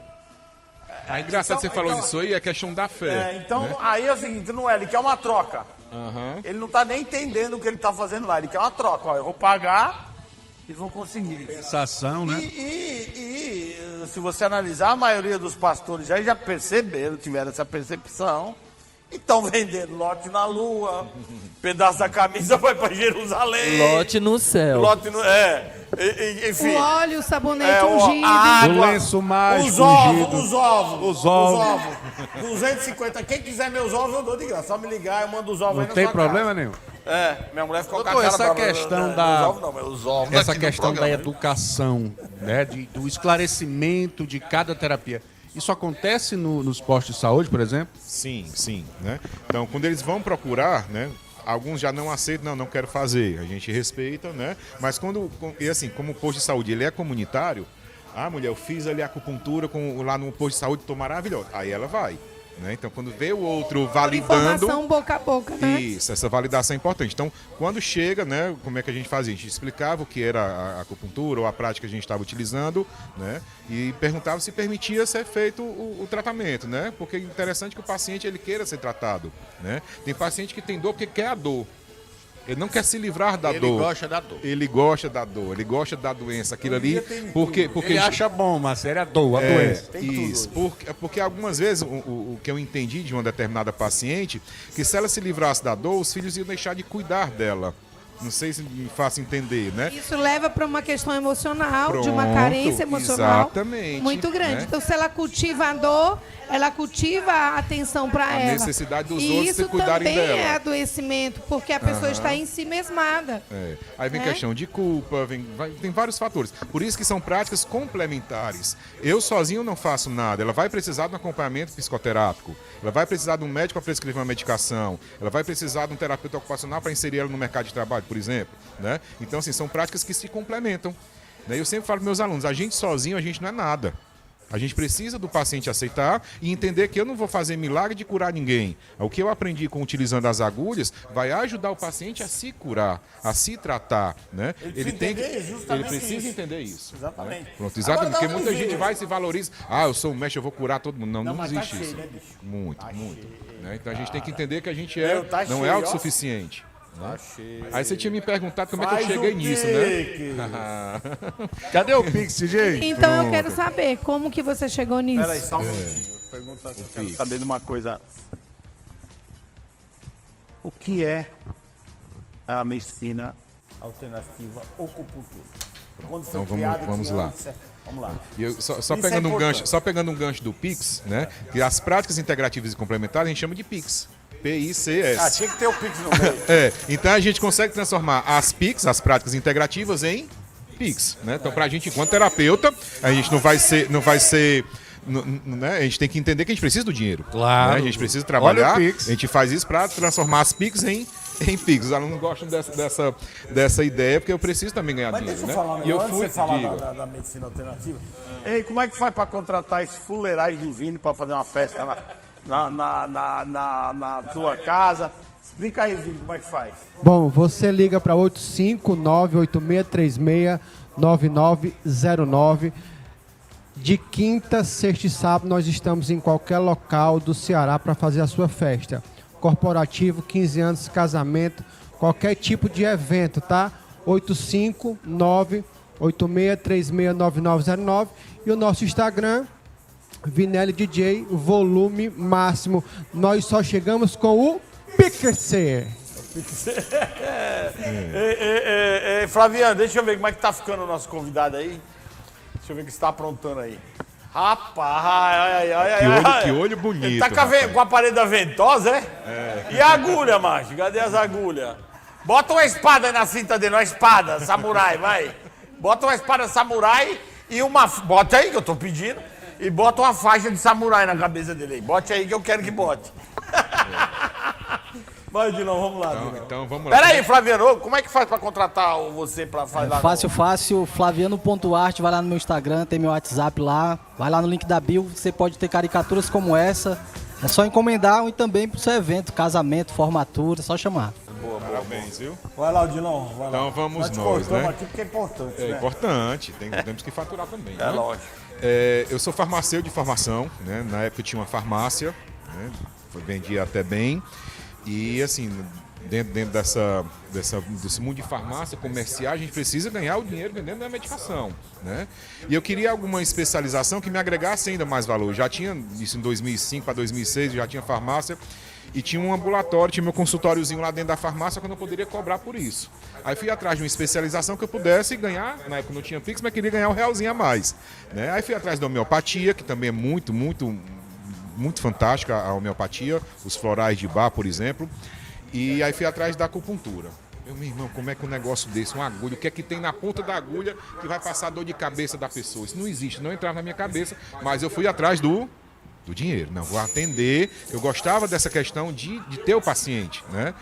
É engraçado você falou isso aí, é questão da fé. Então, aí é o seguinte, não é, ele quer uma troca. Ele não está nem entendendo o que ele está fazendo lá, ele quer uma troca. Ó, eu vou pagar e vou conseguir. Sensação, né? E se você analisar, a maioria dos pastores já perceberam, tiveram essa percepção, e estão vendendo lote na lua, pedaço da camisa vai para Jerusalém. Lote no céu. Lote no... enfim. O óleo, o sabonete ungido. A água, O lenço mágico os ovos. 250. Quem quiser meus ovos, eu dou de graça. Só me ligar, eu mando os ovos aí Não na tem sua problema casa. nenhum. Minha mulher ficou com a Doutor, cara essa brava. questão Meus da ovos não, meus ovos essa aqui no questão da programa. educação, né, do esclarecimento de cada terapia. Isso acontece nos postos de saúde, por exemplo? Sim, né? Então, quando eles vão procurar, né? Alguns já não aceitam, não quero fazer. A gente respeita, né? Mas e assim, como o posto de saúde ele é comunitário, mulher, eu fiz ali a acupuntura lá no posto de saúde, tô maravilhoso. Aí ela vai. Né? Então, quando vê o outro validando... Informação boca a boca, né? Isso, essa validação é importante. Então, quando chega, né, como é que a gente fazia? A gente explicava o que era a acupuntura ou a prática que a gente estava utilizando, né? E perguntava se permitia ser feito o tratamento, né? Porque é interessante que o paciente ele queira ser tratado, né? Tem paciente que tem dor porque quer a dor. Ele não quer se livrar da dor. Ele gosta da dor. Ele gosta da dor, ele gosta da doença. Aquilo ali, porque Ele acha bom, mas era a dor, a doença. Isso, porque algumas vezes o que eu entendi de uma determinada paciente, que se ela se livrasse da dor, os filhos iam deixar de cuidar dela. Não sei se me faço entender, né? Isso leva para uma questão emocional, de uma Pronto, carência emocional exatamente, muito grande. né? Então, se ela cultiva a dor, ela cultiva a atenção para ela. A necessidade dos e outros isso se cuidarem também dela. é adoecimento, porque a pessoa está em si mesmada. Aí vem questão de culpa, tem vários fatores. Por isso que são práticas complementares. Eu sozinho não faço nada. Ela vai precisar de um acompanhamento psicoterápico. Ela vai precisar de um médico para prescrever uma medicação. Ela vai precisar de um terapeuta ocupacional para inserir ela no mercado de trabalho, por exemplo. Né? Então, assim, são práticas que se complementam. Né? Eu sempre falo para meus alunos, a gente sozinho, a gente não é nada. A gente precisa do paciente aceitar e entender que eu não vou fazer milagre de curar ninguém. O que eu aprendi utilizando as agulhas vai ajudar o paciente a se curar, a se tratar. Né? Ele precisa entender isso. Exatamente. Né? Pronto, exatamente. Porque muita gente vai e se valoriza. Eu sou o mestre, eu vou curar todo mundo. Não existe isso. Né, bicho? Muito. Né? Então a gente tem que entender que a gente não cheio, é autossuficiente. Né? Aí você tinha me perguntado como é que eu cheguei nisso, né? Cadê o Pix, gente? Então eu quero saber como que você chegou nisso. Peraí, só um minutinho. Eu quero saber de uma coisa. O que é a medicina alternativa acupuntura? Quando foi Então criada, vamos tinha lá. antes, Vamos lá. E eu, só Isso pegando é só pegando um gancho do Pix, né? Que as práticas integrativas e complementares a gente chama de Pix. P-I-C-S. Tinha que ter o Pix no meio. Então a gente consegue transformar as PICs, as práticas integrativas, em PICs, né? Então, pra gente, enquanto terapeuta, a gente não vai ser né? A gente tem que entender que a gente precisa do dinheiro. Claro. Né? A gente precisa trabalhar. Olha o Pix. A gente faz isso para transformar as PICs em PICs. Os alunos gostam dessa ideia, porque eu preciso também ganhar Mas dinheiro, deixa eu né? falar um E eu negócio, fui, antes de você diga. falar da medicina alternativa. Ei, como é que faz para contratar esse fuleiragem de Vini para fazer uma festa na tua casa? Explica aí, Vini, como é que faz? Bom, você liga para 859-8636-9909. De quinta, sexta e sábado nós estamos em qualquer local do Ceará para fazer a sua festa. Corporativo, 15 anos, casamento, qualquer tipo de evento, tá? 859-8636-9909 e o nosso Instagram, Vinelli DJ, volume máximo. Nós só chegamos com o Pixel. Flaviano, deixa eu ver como é que tá ficando o nosso convidado aí. Deixa eu ver o que você tá aprontando aí. Rapaz, Que olho bonito. Ele tá com a parede da ventosa, é? E a agulha, macho? Cadê as agulhas? Bota uma espada aí na cinta dele, uma espada, samurai, vai. Bota uma espada samurai e uma... Bota aí que eu tô pedindo. E bota uma faixa de samurai na cabeça dele aí. Bote aí que eu quero que bote. Vai, Dilão, vamos lá, Dilão. Então vamos lá. Pera aí, Flaviano, como é que faz pra contratar você pra fazer lá? Fácil, flaviano.arte, vai lá no meu Instagram, tem meu WhatsApp lá, vai lá no link da bio, você pode ter caricaturas como essa, é só encomendar e também pro seu evento, casamento, formatura, é só chamar. Parabéns, viu? Vai lá, Dilão, vai lá. Então vamos te nós, né? aqui porque é importante, É né? importante, temos que faturar também, É né? lógico. Eu sou farmacêutico de formação, né? Na época eu tinha uma farmácia, né? Vendia até bem. E assim, dentro desse mundo de farmácia comercial, a gente precisa ganhar o dinheiro vendendo a medicação, né? E eu queria alguma especialização que me agregasse ainda mais valor. Eu já tinha isso em 2005 para 2006, eu já tinha farmácia e tinha um ambulatório, tinha meu consultóriozinho lá dentro da farmácia que eu não poderia cobrar por isso. Aí fui atrás de uma especialização que eu pudesse ganhar, na época não tinha Pix, mas queria ganhar um realzinho a mais, né? Aí fui atrás da homeopatia, que também é muito fantástica a homeopatia, os florais de Bach, por exemplo. E aí fui atrás da acupuntura. Meu irmão, como é que um negócio desse, uma agulha, o que é que tem na ponta da agulha que vai passar a dor de cabeça da pessoa? Isso não existe, não entrava na minha cabeça, mas eu fui atrás do dinheiro. Não, vou atender, eu gostava dessa questão de ter o paciente, né?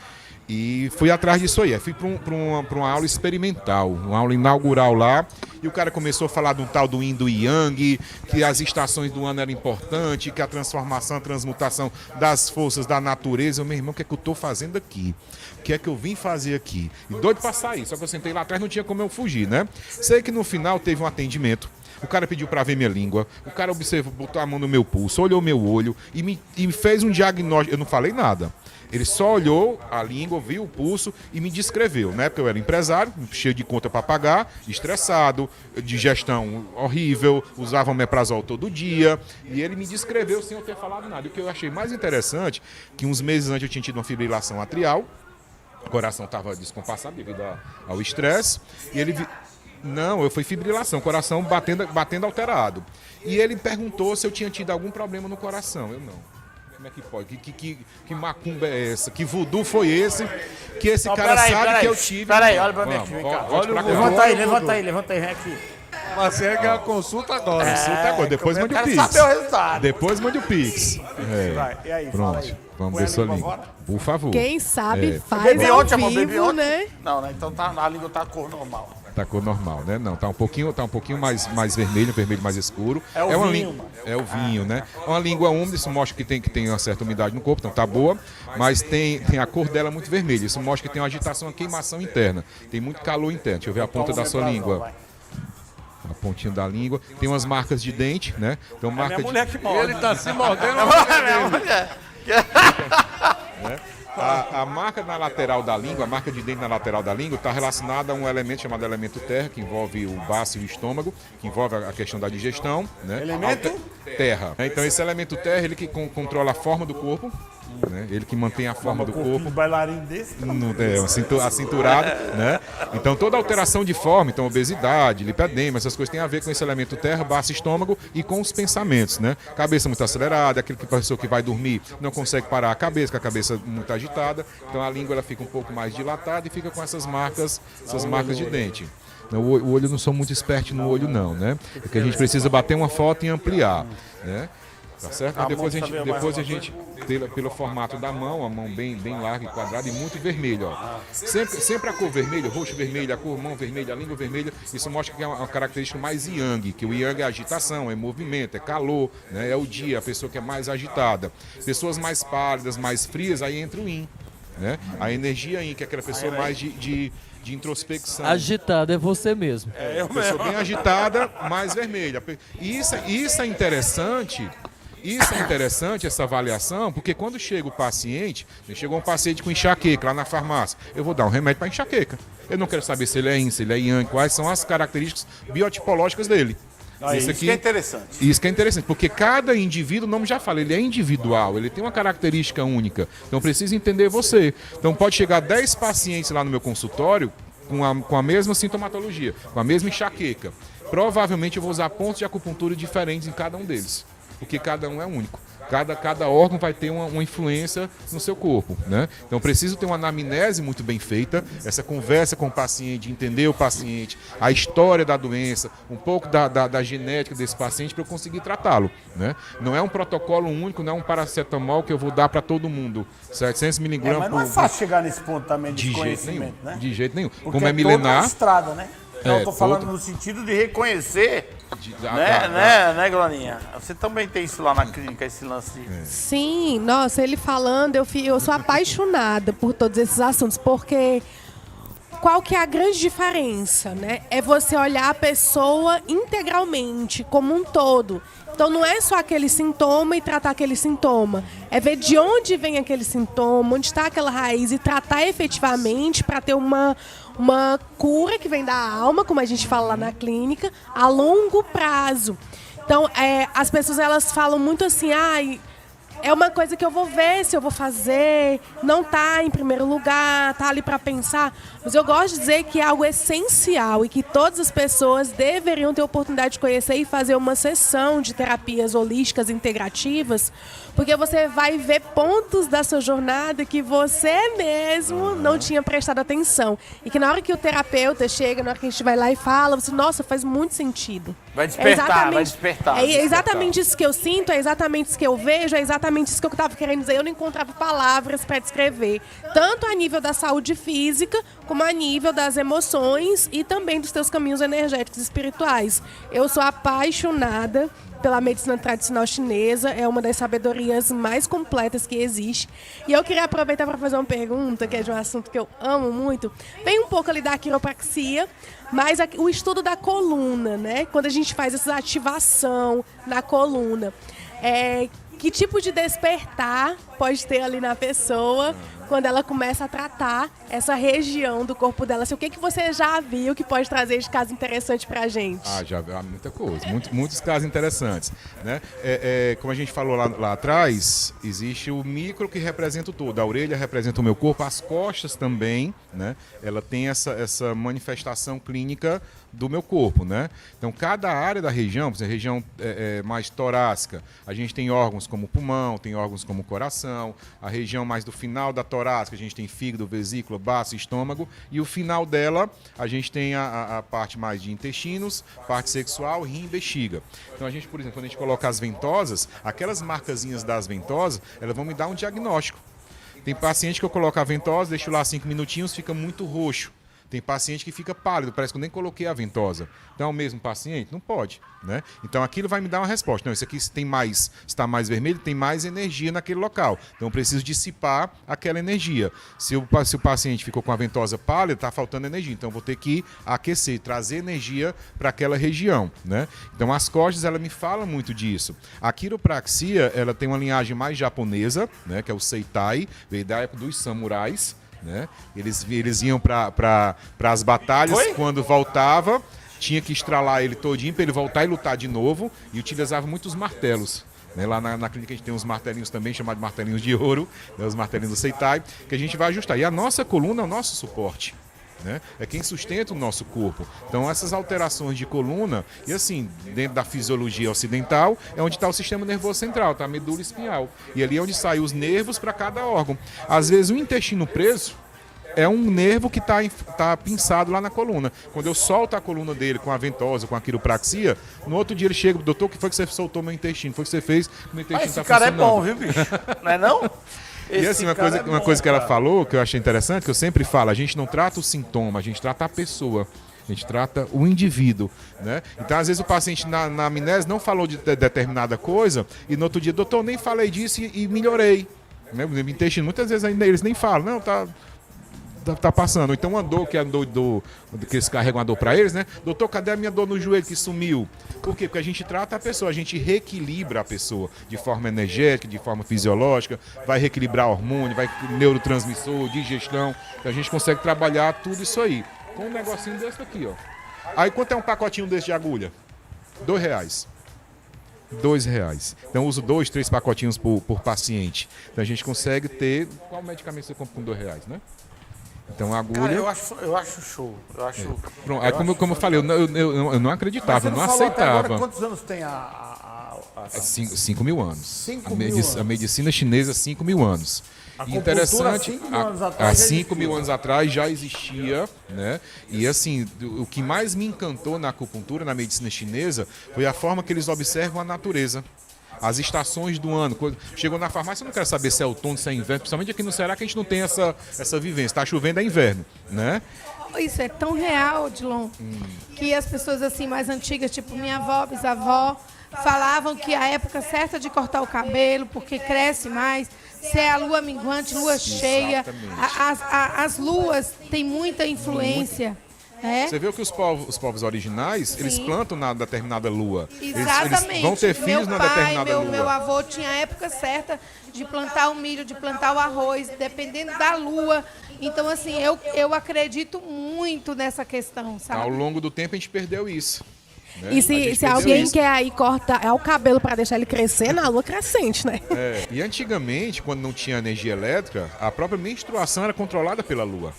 E fui atrás disso aí. Fui para uma aula experimental, uma aula inaugural lá. E o cara começou a falar de um tal do Yin do Yang, que as estações do ano eram importantes, que a transformação, a transmutação das forças da natureza. Meu irmão, o que é que eu estou fazendo aqui? O que é que eu vim fazer aqui? E doido para sair, só que eu sentei lá atrás, não tinha como eu fugir, né? Sei que no final teve um atendimento. O cara pediu para ver minha língua, o cara observou, botou a mão no meu pulso, olhou meu olho e me fez um diagnóstico. Eu não falei nada. Ele só olhou a língua, viu o pulso e me descreveu. Na época eu era empresário, cheio de conta para pagar, estressado, digestão horrível, usava omeprazol todo dia. E ele me descreveu sem eu ter falado nada. E o que eu achei mais interessante, que uns meses antes eu tinha tido uma fibrilação atrial, o coração estava descompassado devido ao estresse, e ele... Não, eu fui fibrilação, coração batendo alterado. E ele perguntou se eu tinha tido algum problema no coração. Eu não. Como é que pode? Que macumba é essa? Que voodoo foi esse? Que esse cara sabe que eu tive. Peraí, olha pra mim aqui, vem cá. Levanta aí, vem aqui. Você quer a consulta agora. Consulta agora, depois mande o Pix. Quero saber o resultado. Depois mande o Pix. Vai, e aí, pronto, fala aí. vamos ver sua língua. Por favor. Quem sabe faz Bebi ao ontem, amor, vivo, bebi ontem. né? Não, né? Então a língua tá cor normal. Tá cor normal, né? Não, tá um pouquinho mais vermelho mais escuro. É o vinho, mano. É o vinho, né? É uma língua úmida, isso mostra que tem uma certa umidade no corpo, então tá boa, mas tem a cor dela muito vermelha. Isso mostra que tem uma agitação, uma queimação interna. Tem muito calor interno. Deixa eu ver a ponta da sua língua. A pontinha da língua. Tem umas marcas de dente, né? Então, marca minha mulher que morde. Ele tá se mordendo. A marca na lateral da língua, a marca de dente na lateral da língua está relacionada a um elemento chamado elemento terra, que envolve o baço e o estômago, que envolve a questão da digestão, né? Elemento? Terra. Então esse elemento terra, ele que controla a forma do corpo, né? Ele que mantém a forma do corpo. Um bailarino desse? A cinturada, né? Então toda alteração de forma, então obesidade, lipedema, essas coisas têm a ver com esse elemento terra, baço e estômago e com os pensamentos, né? Cabeça muito acelerada, aquele que a pessoa que vai dormir não consegue parar a cabeça, com a cabeça muito agitada, então a língua ela fica um pouco mais dilatada e fica com essas marcas de dente. O olho, não sou muito esperto no olho não, né? Porque a gente precisa bater uma foto e ampliar, né? Tá certo? Mas depois a gente pelo formato da mão, a mão bem larga e quadrada e muito vermelha, ó. Sempre a cor vermelha, roxo vermelho, a cor mão vermelha, a língua vermelha, isso mostra que é uma característica mais yang, que o yang é agitação, é movimento, é calor, né? É o dia, a pessoa que é mais agitada. Pessoas mais pálidas, mais frias, aí entra o yin, né? A energia yin, que é aquela pessoa mais de introspecção. Agitado é você mesmo. É, pessoa bem agitada, mais vermelha. E isso é interessante. Isso é interessante, essa avaliação, porque quando chega o paciente, chegou um paciente com enxaqueca lá na farmácia, eu vou dar um remédio para enxaqueca. Eu não quero saber se ele é yin, se ele é yang, quais são as características biotipológicas dele. Isso que é interessante. Isso que é interessante, porque cada indivíduo, o nome já fala, ele é individual, ele tem uma característica única. Então precisa entender você. Então pode chegar 10 pacientes lá no meu consultório com a mesma sintomatologia, com a mesma enxaqueca. Provavelmente eu vou usar pontos de acupuntura diferentes em cada um deles. Porque cada um é único. Cada órgão vai ter uma influência no seu corpo, né? Então preciso ter uma anamnese muito bem feita, essa conversa com o paciente, entender o paciente, a história da doença, um pouco da genética desse paciente para eu conseguir tratá-lo, né? Não é um protocolo único, não é um paracetamol que eu vou dar para todo mundo, 700 miligramas. Mas não é fácil chegar nesse ponto também de conhecimento, né? De jeito nenhum. Porque Como é milenar. Toda estrada, né? Então, eu tô falando no sentido de reconhecer, né, Glorinha? Você também tem isso lá na clínica, esse lance de... Sim, nossa, ele falando, eu sou apaixonada por todos esses assuntos, porque qual que é a grande diferença, né? É você olhar a pessoa integralmente, como um todo. Então não é só aquele sintoma e tratar aquele sintoma. É ver de onde vem aquele sintoma, onde está aquela raiz e tratar efetivamente para ter uma cura que vem da alma, como a gente fala lá na clínica, a longo prazo. Então, as pessoas elas falam muito assim, é uma coisa que eu vou ver se eu vou fazer, não tá em primeiro lugar, tá ali para pensar. Mas eu gosto de dizer que é algo essencial e que todas as pessoas deveriam ter a oportunidade de conhecer e fazer uma sessão de terapias holísticas integrativas, porque você vai ver pontos da sua jornada que você mesmo não tinha prestado atenção. E que na hora que o terapeuta chega, na hora que a gente vai lá e fala, você, nossa, faz muito sentido. Vai despertar, É exatamente isso que eu sinto, é exatamente isso que eu vejo, é exatamente isso que eu estava querendo dizer. Eu não encontrava palavras para descrever, tanto a nível da saúde física, como a nível das emoções e também dos teus caminhos energéticos e espirituais. Eu sou apaixonada pela medicina tradicional chinesa, é uma das sabedorias mais completas que existe. E eu queria aproveitar para fazer uma pergunta, que é de um assunto que eu amo muito. Vem um pouco ali da quiropraxia, mas o estudo da coluna, né? Quando a gente faz essa ativação na coluna, que tipo de despertar pode ter ali na pessoa quando ela começa a tratar essa região do corpo dela? Assim, o que você já viu que pode trazer de caso interessante pra gente? Já vi muita coisa, muitos casos interessantes, né? Como a gente falou lá atrás, existe o micro que representa o todo, a orelha representa o meu corpo, as costas também, né? Ela tem essa manifestação clínica do meu corpo, né? Então, cada área da região, por exemplo, a região mais torácica, a gente tem órgãos como o pulmão, tem órgãos como o coração, a região mais do final da torácica, a gente tem fígado, vesícula, baço, estômago, e o final dela, a gente tem a parte mais de intestinos, parte sexual, rim e bexiga. Então, a gente, por exemplo, quando a gente coloca as ventosas, aquelas marcazinhas das ventosas, elas vão me dar um diagnóstico. Tem paciente que eu coloco a ventosa, deixo lá 5 minutinhos, fica muito roxo. Tem paciente que fica pálido, parece que eu nem coloquei a ventosa. Então é o mesmo paciente? Não pode, né? Então aquilo vai me dar uma resposta. Não, isso aqui está mais vermelho, tem mais energia naquele local. Então eu preciso dissipar aquela energia. Se o paciente ficou com a ventosa pálida, está faltando energia. Então eu vou ter que aquecer, trazer energia para aquela região, né? Então as costas, ela me fala muito disso. A quiropraxia, ela tem uma linhagem mais japonesa, né? Que é o Seitai, veio da época dos samurais, né? Eles iam para as batalhas. Quando voltava, tinha que estralar ele todinho para ele voltar e lutar de novo, e utilizava muitos martelos, né? Lá na clínica a gente tem uns martelinhos também, chamados martelinhos de ouro, né? Os martelinhos do Seitai, que a gente vai ajustar. E a nossa coluna é o nosso suporte, né? É quem sustenta o nosso corpo. Então essas alterações de coluna, e assim, dentro da fisiologia ocidental, é onde está o sistema nervoso central, está a medula espinhal. E ali é onde saem os nervos para cada órgão. Às vezes o intestino preso é um nervo que tá pinçado lá na coluna. Quando eu solto a coluna dele com a ventosa, com a quiropraxia, no outro dia ele chega, doutor, o que foi que você soltou meu intestino? Foi que você fez que meu intestino está funcionando? Esse cara é bom, viu, bicho? Não é não? E assim, uma coisa que ela falou, que eu achei interessante, que eu sempre falo, a gente não trata o sintoma, a gente trata a pessoa. A gente trata o indivíduo, né? Então, às vezes, o paciente na amnese não falou de determinada coisa e no outro dia, doutor, nem falei disso e melhorei. Né? O intestino, muitas vezes ainda eles nem falam, não, tá passando. Então, uma dor que é que eles carregam a dor para eles, né? Doutor, cadê a minha dor no joelho que sumiu? Por quê? Porque a gente trata a pessoa, a gente reequilibra a pessoa de forma energética, de forma fisiológica, vai reequilibrar hormônio, vai neurotransmissor, digestão. Então, a gente consegue trabalhar tudo isso aí. Com um negocinho desse aqui, ó. Aí, quanto é um pacotinho desse de agulha? R$2. R$2. Então, eu uso 2, 3 pacotinhos por paciente. Então, a gente consegue ter... Qual medicamento você compra com R$2, né? Então a agulha... Cara, eu acho show. Eu acho... Pronto, aí como eu falei, eu não acreditava, eu não falou até agora aceitava. quantos anos tem a 5 mil anos. 5 mil anos. A medicina chinesa, 5 mil anos. A E interessante, 5 mil anos há atrás 5 mil anos atrás já existia, né? E assim, o que mais me encantou na acupuntura, na medicina chinesa, foi a forma que eles observam a natureza. As estações do ano. Chegou na farmácia, eu não quero saber se é outono, se é inverno, principalmente aqui no Ceará, que a gente não tem essa vivência. Está chovendo, é inverno, né? Isso é tão real, Odilon, que as pessoas assim mais antigas, tipo minha avó, bisavó, falavam que a época certa de cortar o cabelo, porque cresce mais, se é a lua minguante, lua cheia, as luas têm muita influência. É? Você viu que os povos originais, eles plantam na determinada lua. Exatamente. Eles vão ter filhos na determinada lua. Meu avô tinha a época certa de plantar o milho, de plantar o arroz, dependendo da lua. Então, assim, eu acredito muito nessa questão, sabe? Ao longo do tempo a gente perdeu isso. Né? E se alguém quer aí cortar o cabelo para deixar ele crescer, na lua crescente, né? E antigamente, quando não tinha energia elétrica, a própria menstruação era controlada pela lua.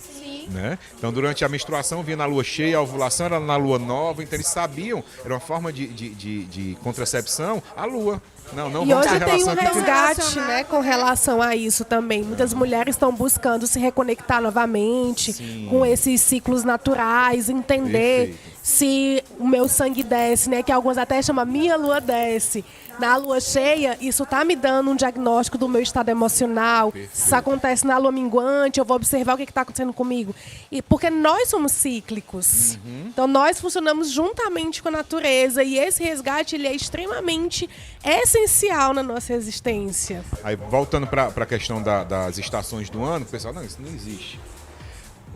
Né? Então, durante a menstruação, vinha na lua cheia, a ovulação era na lua nova, então eles sabiam, era uma forma de contracepção, a lua. Não E vamos hoje ter tem um relação aqui. resgate, né, com relação a isso também. Muitas mulheres estão buscando se reconectar novamente com esses ciclos naturais, entender se o meu sangue desce, né, que alguns até chamam minha lua desce. Na lua cheia, isso tá me dando um diagnóstico do meu estado emocional. Se isso acontece na lua minguante, eu vou observar o que está acontecendo comigo. E porque nós somos cíclicos. Então, nós funcionamos juntamente com a natureza. E esse resgate ele é extremamente essencial na nossa existência. Aí, voltando para a questão das estações do ano, o pessoal, não, isso não existe.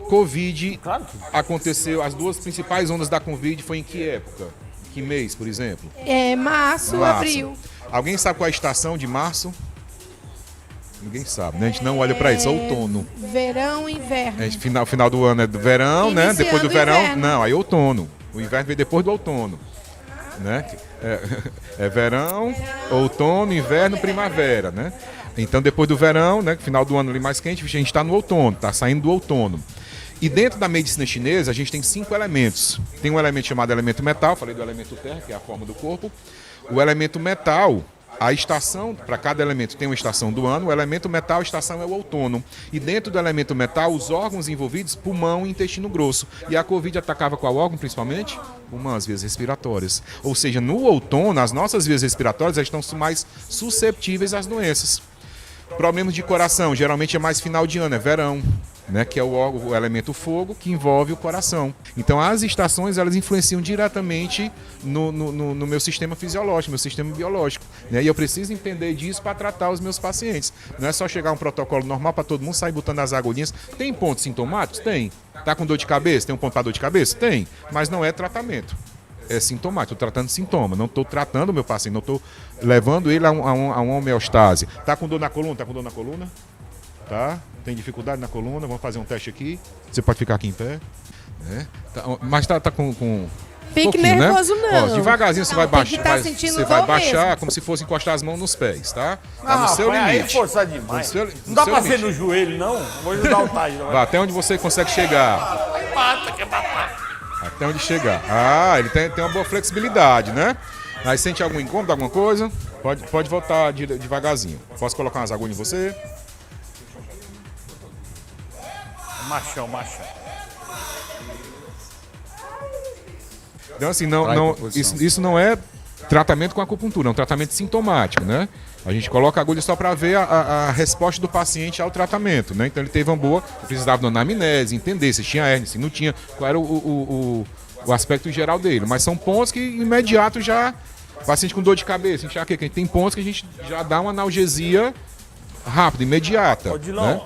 Covid aconteceu, as duas principais ondas da Covid foi em que época? Que mês, por exemplo? Março, abril. Alguém sabe qual é a estação de março? Ninguém sabe, né? A gente não olha para isso, é outono. Verão, inverno. Final do ano é do verão, né? Depois do verão, inverno. não, aí outono. O inverno vem depois do outono. Né? É verão, outono, inverno, primavera, né? Então depois do verão, né? Final do ano ali mais quente, a gente está no outono, está saindo do outono. E dentro da medicina chinesa, a gente tem 5 elementos. Tem um elemento chamado elemento metal, falei do elemento terra, que é a forma do corpo. O elemento metal, a estação, para cada elemento tem uma estação do ano, o elemento metal, a estação é o outono. E dentro do elemento metal, os órgãos envolvidos, pulmão e intestino grosso. E a Covid atacava qual órgão, principalmente? Pulmão, as vias respiratórias. Ou seja, no outono, as nossas vias respiratórias estão mais susceptíveis às doenças. Problemas de coração, geralmente é mais final de ano, é verão. Né, que é o elemento fogo que envolve o coração. Então as estações elas influenciam diretamente no meu sistema fisiológico, meu sistema biológico. Né, e eu preciso entender disso para tratar os meus pacientes. Não é só chegar um protocolo normal para todo mundo sair botando as agulhinhas. Tem pontos sintomáticos? Tem. Tá com dor de cabeça? Tem um ponto para dor de cabeça? Tem. Mas não é tratamento. É sintomático, estou tratando sintoma, não estou tratando o meu paciente, não estou levando ele a uma homeostase. Tá com dor na coluna? Tá com dor na coluna? Tá? Tem dificuldade na coluna? Vamos fazer um teste aqui. Você pode ficar aqui em pé. Né? Tá, mas tá com Fique nervoso, né? Ó, devagarzinho você vai baixar. Tá Você vai baixar como se fosse encostar as mãos nos pés, tá? Tá no seu limite. Aí forçar demais. Não dá pra ser no joelho, não? Vou ajudar o Taj. Vá até onde você consegue chegar. Até onde chegar. Ah, ele tem uma boa flexibilidade, né? Aí sente algum incômodo, alguma coisa? Pode voltar devagarzinho. Posso colocar umas agulhas em você? Machão. Então, assim, isso não é tratamento com acupuntura, é um tratamento sintomático, né? A gente coloca a agulha só para ver a resposta do paciente ao tratamento, né? Então ele teve uma boa, precisava de uma anamnese, entender se tinha hérnia, se não tinha, qual era o aspecto geral dele. Mas são pontos que imediato já, paciente com dor de cabeça, enxaqueca, tem pontos que a gente já dá uma analgesia rápida, imediata. Né?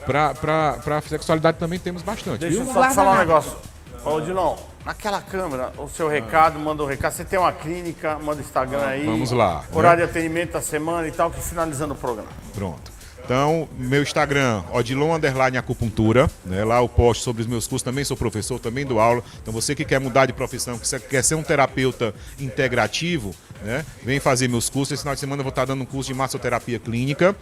Para sexualidade também temos bastante. Deixa viu? eu só te falar um negócio. Ô, Dilon, naquela câmera, o seu recado, manda o recado. Você tem uma clínica, manda o Instagram aí. Vamos lá. Horário de atendimento da semana e tal, que finalizando o programa. Pronto. Então, meu Instagram, Odilon_acupuntura, né? Lá eu posto sobre os meus cursos, também sou professor, também dou aula. Então, você que quer mudar de profissão, que quer ser um terapeuta integrativo, né? Vem fazer meus cursos. Esse final de semana eu vou estar dando um curso de massoterapia clínica.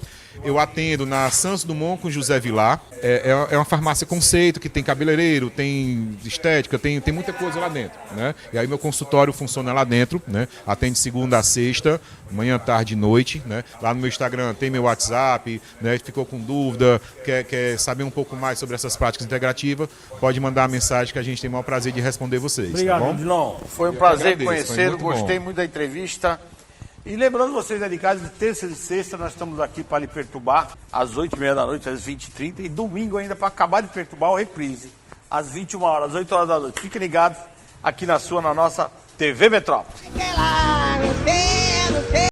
Eu atendo na Santos Dumont com José Vilar. É uma farmácia conceito que tem cabeleireiro, tem estética, tem muita coisa lá dentro, né? E aí meu consultório funciona lá dentro, né? Atende segunda a sexta, manhã, tarde e noite, né? Lá no meu Instagram tem meu WhatsApp, né? Ficou com dúvida, quer saber um pouco mais sobre essas práticas integrativas, pode mandar a mensagem que a gente tem o maior prazer de responder vocês. Obrigado, tá Dilon. Foi um prazer conhecê-lo, gostei muito da entrevista. E lembrando vocês aí de casa, de terça e sexta nós estamos aqui para lhe perturbar, às 8h30 da noite, às 20h30, e domingo ainda para acabar de perturbar o reprise, às 21 horas, às 8 horas da noite. Fiquem ligados aqui na nossa TV Metrópole.